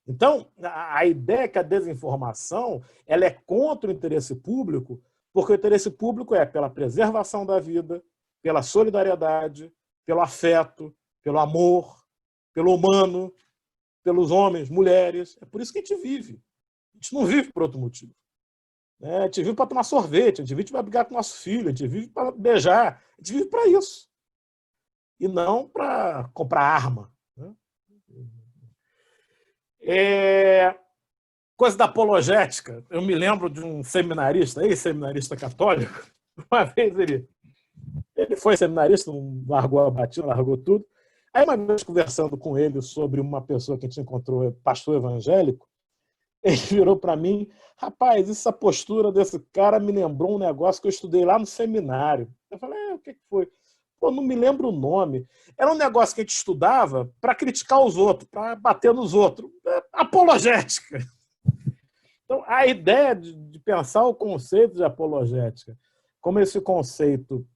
Então, a ideia é que a desinformação ela é contra o interesse público, porque o interesse público é pela preservação da vida, pela solidariedade, pelo afeto, pelo amor, pelo humano, pelos homens, mulheres. É por isso que a gente vive. A gente não vive por outro motivo. A gente vive para tomar sorvete, a gente vive para brigar com nosso filho, a gente vive para beijar, a gente vive para isso. E não para comprar arma. Coisa da apologética. Eu me lembro de um seminarista, ex-seminarista católico, uma vez ele foi seminarista, largou a batina, largou tudo, Aí uma vez conversando com ele sobre uma pessoa que a gente encontrou, pastor evangélico, ele virou para mim, rapaz, essa postura desse cara me lembrou um negócio que eu estudei lá no seminário. Eu falei, o que foi? Pô, não me lembro o nome. Era um negócio que a gente estudava para criticar os outros, para bater nos outros. Apologética. Então, a ideia de pensar o conceito de apologética como esse conceito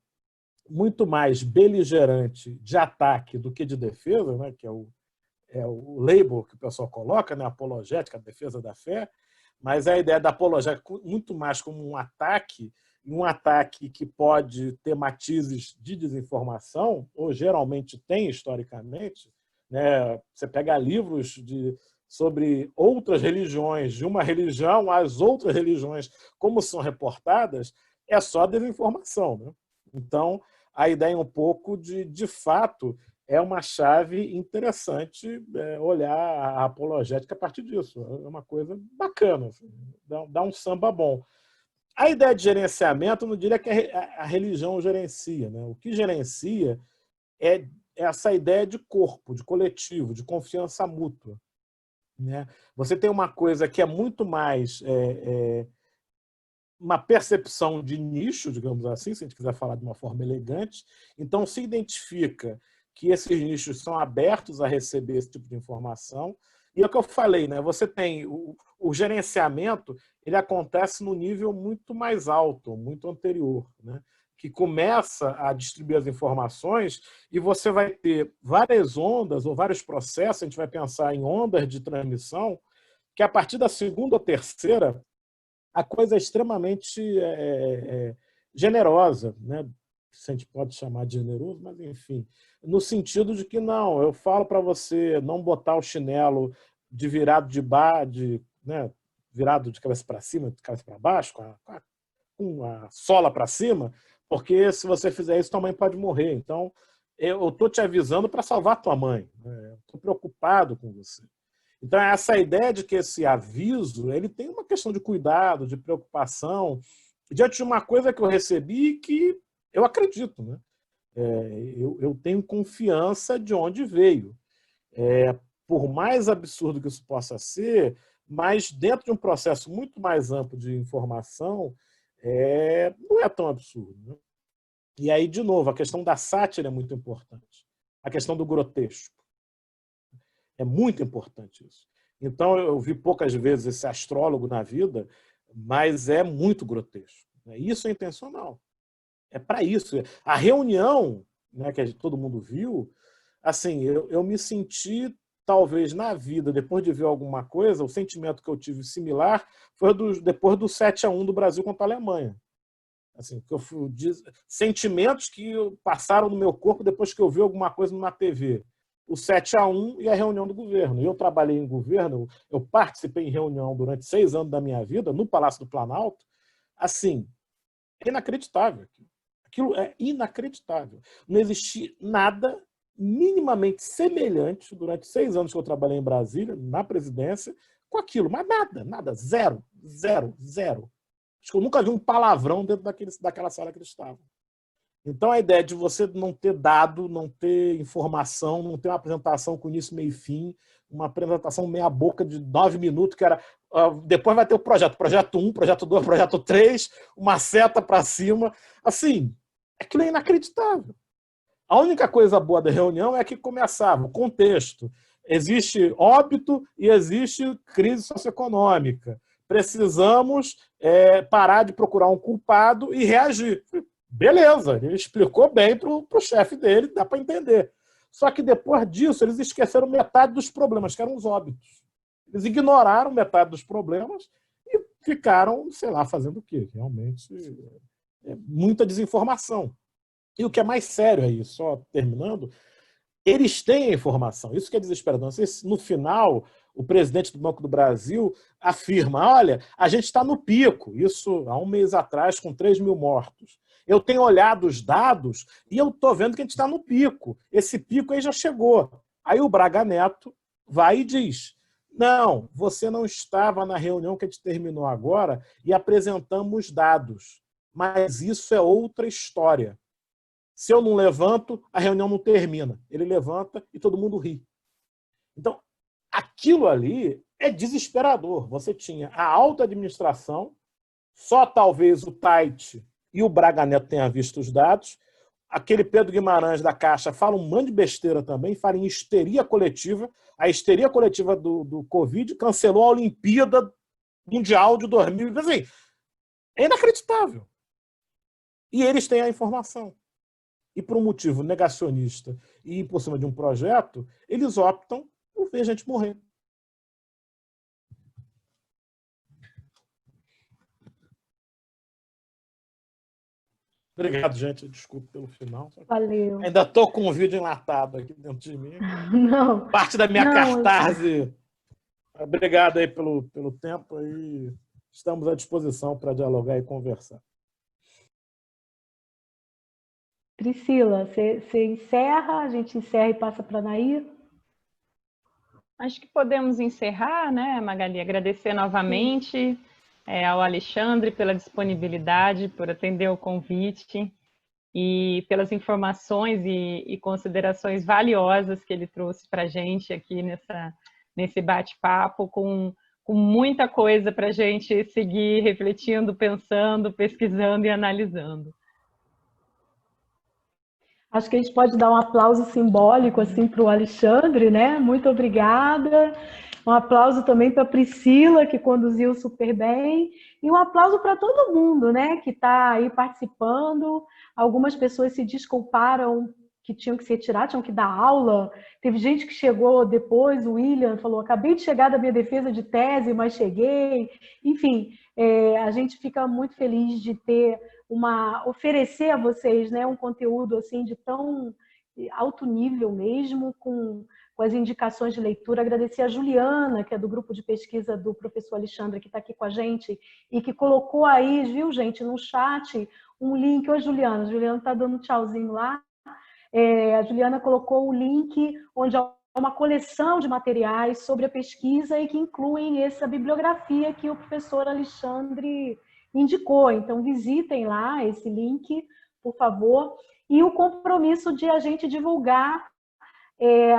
muito mais beligerante de ataque do que de defesa, né, que é o label que o pessoal coloca, né, apologética, a defesa da fé, mas a ideia da apologética muito mais como um ataque que pode ter matizes de desinformação, ou geralmente tem historicamente, né? Você pega livros sobre outras religiões, de uma religião às outras religiões, como são reportadas, é só desinformação, né? Então, a ideia um pouco de fato, é uma chave interessante olhar a apologética a partir disso. É uma coisa bacana, assim, dá um samba bom. A ideia de gerenciamento, eu não diria que a religião gerencia, né? O que gerencia é essa ideia de corpo, de coletivo, de confiança mútua, né? Você tem uma coisa que é muito mais uma percepção de nicho, digamos assim, se a gente quiser falar de uma forma elegante. Então, se identifica que esses nichos são abertos a receber esse tipo de informação. E é o que eu falei, né? Você tem o gerenciamento, ele acontece no nível muito mais alto, muito anterior, né? Que começa a distribuir as informações e você vai ter várias ondas ou vários processos, a gente vai pensar em ondas de transmissão, que a partir da segunda ou terceira, a coisa é extremamente generosa, né? Se a gente pode chamar de generoso, mas enfim, no sentido de que não, eu falo para você não botar o chinelo de virado né, virado de cabeça para cima, de cabeça para baixo, com a sola para cima, porque se você fizer isso, tua mãe pode morrer. Então, eu estou te avisando para salvar tua mãe, né? Estou preocupado com você. Então, essa ideia de que esse aviso ele tem uma questão de cuidado, de preocupação, diante de uma coisa que eu recebi que eu acredito, né? Eu tenho confiança de onde veio. Por mais absurdo que isso possa ser, mas dentro de um processo muito mais amplo de informação, não é tão absurdo, né? E aí, de novo, a questão da sátira é muito importante. A questão do grotesco. É muito importante isso. Então, eu vi poucas vezes esse astrólogo na vida, mas é muito grotesco. Isso é intencional. É para isso. A reunião, né, que todo mundo viu, assim, eu me senti, talvez, na vida, depois de ver alguma coisa, o sentimento que eu tive similar foi depois do 7-1 do Brasil contra a Alemanha. Assim, sentimentos que passaram no meu corpo depois que eu vi alguma coisa na TV. O 7-1 e a reunião do governo. Eu trabalhei em governo, eu participei em reunião durante 6 anos da minha vida, no Palácio do Planalto. Assim, é inacreditável. Aquilo é inacreditável. Não existia nada minimamente semelhante durante 6 anos que eu trabalhei em Brasília, na presidência, com aquilo. Mas nada. Zero. Acho que eu nunca vi um palavrão dentro daquela sala que eles estavam. Então, a ideia de você não ter dado, não ter informação, não ter uma apresentação com início, meio e fim, uma apresentação meia boca de 9 minutos, que era... depois vai ter o projeto 1, projeto 2, projeto 3, uma seta para cima. Assim, aquilo é inacreditável. A única coisa boa da reunião é que começava o contexto. Existe óbito e existe crise socioeconômica. Precisamos parar de procurar um culpado e reagir. Beleza, ele explicou bem para o chefe dele, dá para entender. Só que depois disso, eles esqueceram metade dos problemas, que eram os óbitos. Eles ignoraram metade dos problemas e ficaram, sei lá, fazendo o quê? Realmente, muita desinformação. E o que é mais sério aí, só terminando, eles têm a informação. Isso que é desesperador. No final, o presidente do Banco do Brasil afirma, olha, a gente está no pico. Isso há um mês atrás, com 3 mil mortos. Eu tenho olhado os dados e eu estou vendo que a gente está no pico. Esse pico aí já chegou. Aí o Braga Neto vai e diz, não, você não estava na reunião que a gente terminou agora e apresentamos dados. Mas isso é outra história. Se eu não levanto, a reunião não termina. Ele levanta e todo mundo ri. Então, aquilo ali é desesperador. Você tinha a alta administração, só talvez o Tait e o Braga Neto tenham visto os dados. Aquele Pedro Guimarães da Caixa fala um monte de besteira também, fala em histeria coletiva. A histeria coletiva do Covid cancelou a Olimpíada Mundial de 2020. Assim, é inacreditável. E eles têm a informação. E por um motivo negacionista e por cima de um projeto, eles optam por ver a gente morrer. Obrigado, gente. Desculpe pelo final. Valeu. Ainda estou com um vídeo enlatado aqui dentro de mim. Não. Parte da minha Não, cartaz. Obrigado aí pelo tempo. E estamos à disposição para dialogar e conversar. Priscila, você encerra, a gente encerra e passa para a Nair? Acho que podemos encerrar, né, Magali? Agradecer novamente ao Alexandre pela disponibilidade, por atender o convite e pelas informações e considerações valiosas que ele trouxe para a gente aqui nesse bate-papo, com muita coisa para a gente seguir refletindo, pensando, pesquisando e analisando. Acho que a gente pode dar um aplauso simbólico assim para o Alexandre, né? Muito obrigada. Um aplauso também para a Priscila, que conduziu super bem. E um aplauso para todo mundo, né? Que está aí participando. Algumas pessoas se desculparam que tinham que se retirar, tinham que dar aula. Teve gente que chegou depois, o William falou, acabei de chegar da minha defesa de tese, mas cheguei. Enfim, a gente fica muito feliz de ter oferecer a vocês, né, um conteúdo assim de tão alto nível mesmo, com as indicações de leitura. Agradecer a Juliana, que é do grupo de pesquisa do professor Alexandre, que está aqui com a gente, e que colocou aí, viu, gente, no chat, um link. Oi, Juliana. A Juliana está dando um tchauzinho lá. A Juliana colocou o link onde há uma coleção de materiais sobre a pesquisa e que incluem essa bibliografia que o professor Alexandre indicou. Então, visitem lá esse link, por favor. E o compromisso de a gente divulgar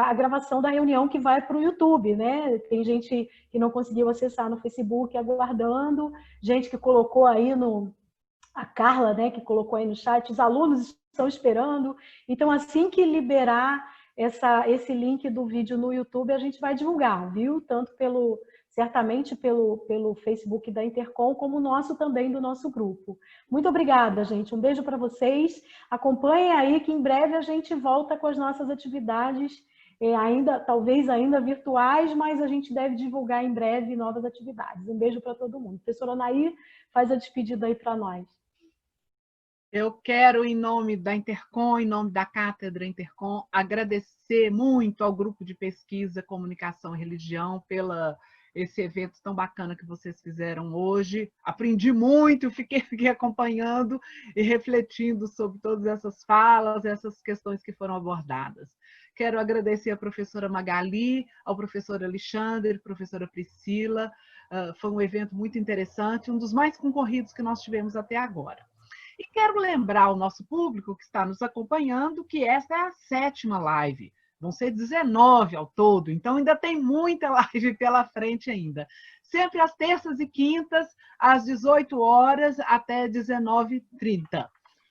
a gravação da reunião que vai para o YouTube, né? Tem gente que não conseguiu acessar no Facebook aguardando, gente que colocou aí a Carla, né, que colocou aí no chat, os alunos estão esperando. Então, assim que liberar esse link do vídeo no YouTube, a gente vai divulgar, viu? Tanto certamente pelo Facebook da Intercom, como também do nosso grupo. Muito obrigada, gente. Um beijo para vocês. Acompanhem aí que em breve a gente volta com as nossas atividades, talvez ainda virtuais, mas a gente deve divulgar em breve novas atividades. Um beijo para todo mundo. Professora Nair, faz a despedida aí para nós. Eu quero, em nome da Intercom, em nome da Cátedra Intercom, agradecer muito ao grupo de pesquisa Comunicação e Religião pela esse evento tão bacana que vocês fizeram hoje. Aprendi muito, fiquei acompanhando e refletindo sobre todas essas falas, essas questões que foram abordadas. Quero agradecer à professora Magali, ao professor Alexandre, professora Priscila. Foi um evento muito interessante, um dos mais concorridos que nós tivemos até agora. E quero lembrar ao nosso público que está nos acompanhando que esta é a 7ª live. Vão ser 19 ao todo, então ainda tem muita live pela frente ainda. Sempre às terças e quintas, às 18 horas até 19h30.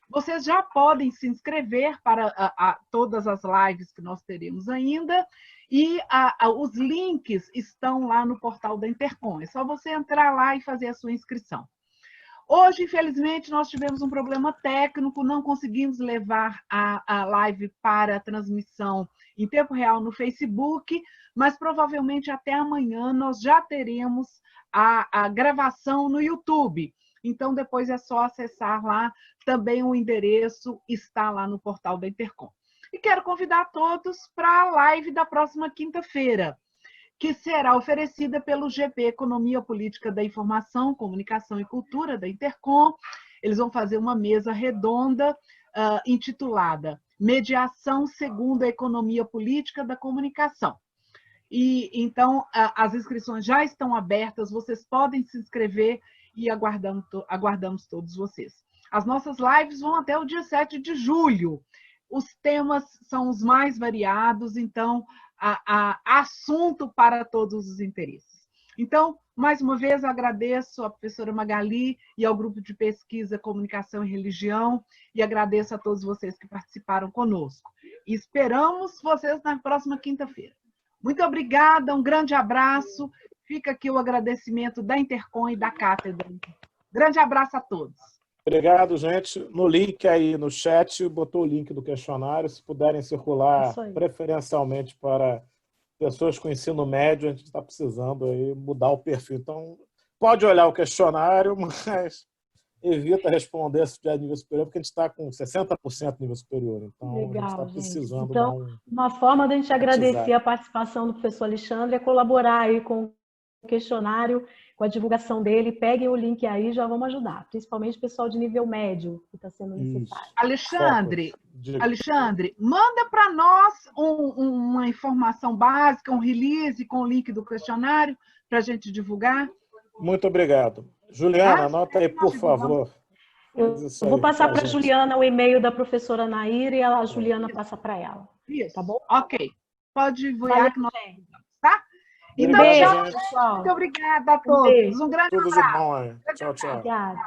Vocês já podem se inscrever para todas as lives que nós teremos ainda, e os links estão lá no portal da Intercom. É só você entrar lá e fazer a sua inscrição. Hoje, infelizmente, nós tivemos um problema técnico, não conseguimos levar a live para a transmissão em tempo real no Facebook, mas provavelmente até amanhã nós já teremos a gravação no YouTube. Então, depois é só acessar lá, também o endereço está lá no portal da Intercom. E quero convidar todos para a live da próxima quinta-feira, que será oferecida pelo GP Economia Política da Informação, Comunicação e Cultura, da Intercom. Eles vão fazer uma mesa redonda intitulada Mediação segundo a Economia Política da Comunicação. E então, as inscrições já estão abertas, vocês podem se inscrever e aguardamos todos vocês. As nossas lives vão até o dia 7 de julho. Os temas são os mais variados, então, há assunto para todos os interesses. Então, mais uma vez, agradeço à professora Magali e ao grupo de pesquisa Comunicação e Religião, e agradeço a todos vocês que participaram conosco. E esperamos vocês na próxima quinta-feira. Muito obrigada, um grande abraço. Fica aqui o agradecimento da Intercom e da Cátedra. Grande abraço a todos. Obrigado, gente. No link aí no chat, botou o link do questionário. Se puderem circular preferencialmente para pessoas com ensino médio, a gente está precisando aí mudar o perfil. Então, pode olhar o questionário, mas evita responder se tiver nível superior, porque a gente está com 60% nível superior. Então, legal, a gente está precisando então, dar uma forma da gente agradecer a participação do professor Alexandre é colaborar aí com o questionário, com a divulgação dele. Peguem o link aí, já vamos ajudar, principalmente o pessoal de nível médio que está sendo necessário. Alexandre, manda para nós uma informação básica, um release com o link do questionário para a gente divulgar. Muito obrigado. Juliana, anota aí, por favor. Eu vou passar para a Juliana o e-mail da professora Nair e a Juliana passa para ela. Isso. Tá bom? Ok. Pode divulgar que nós tá? Então, tchau, pessoal. Muito obrigada a todos. Um grande abraço. Tudo de bom aí. Tchau, tchau. Obrigada.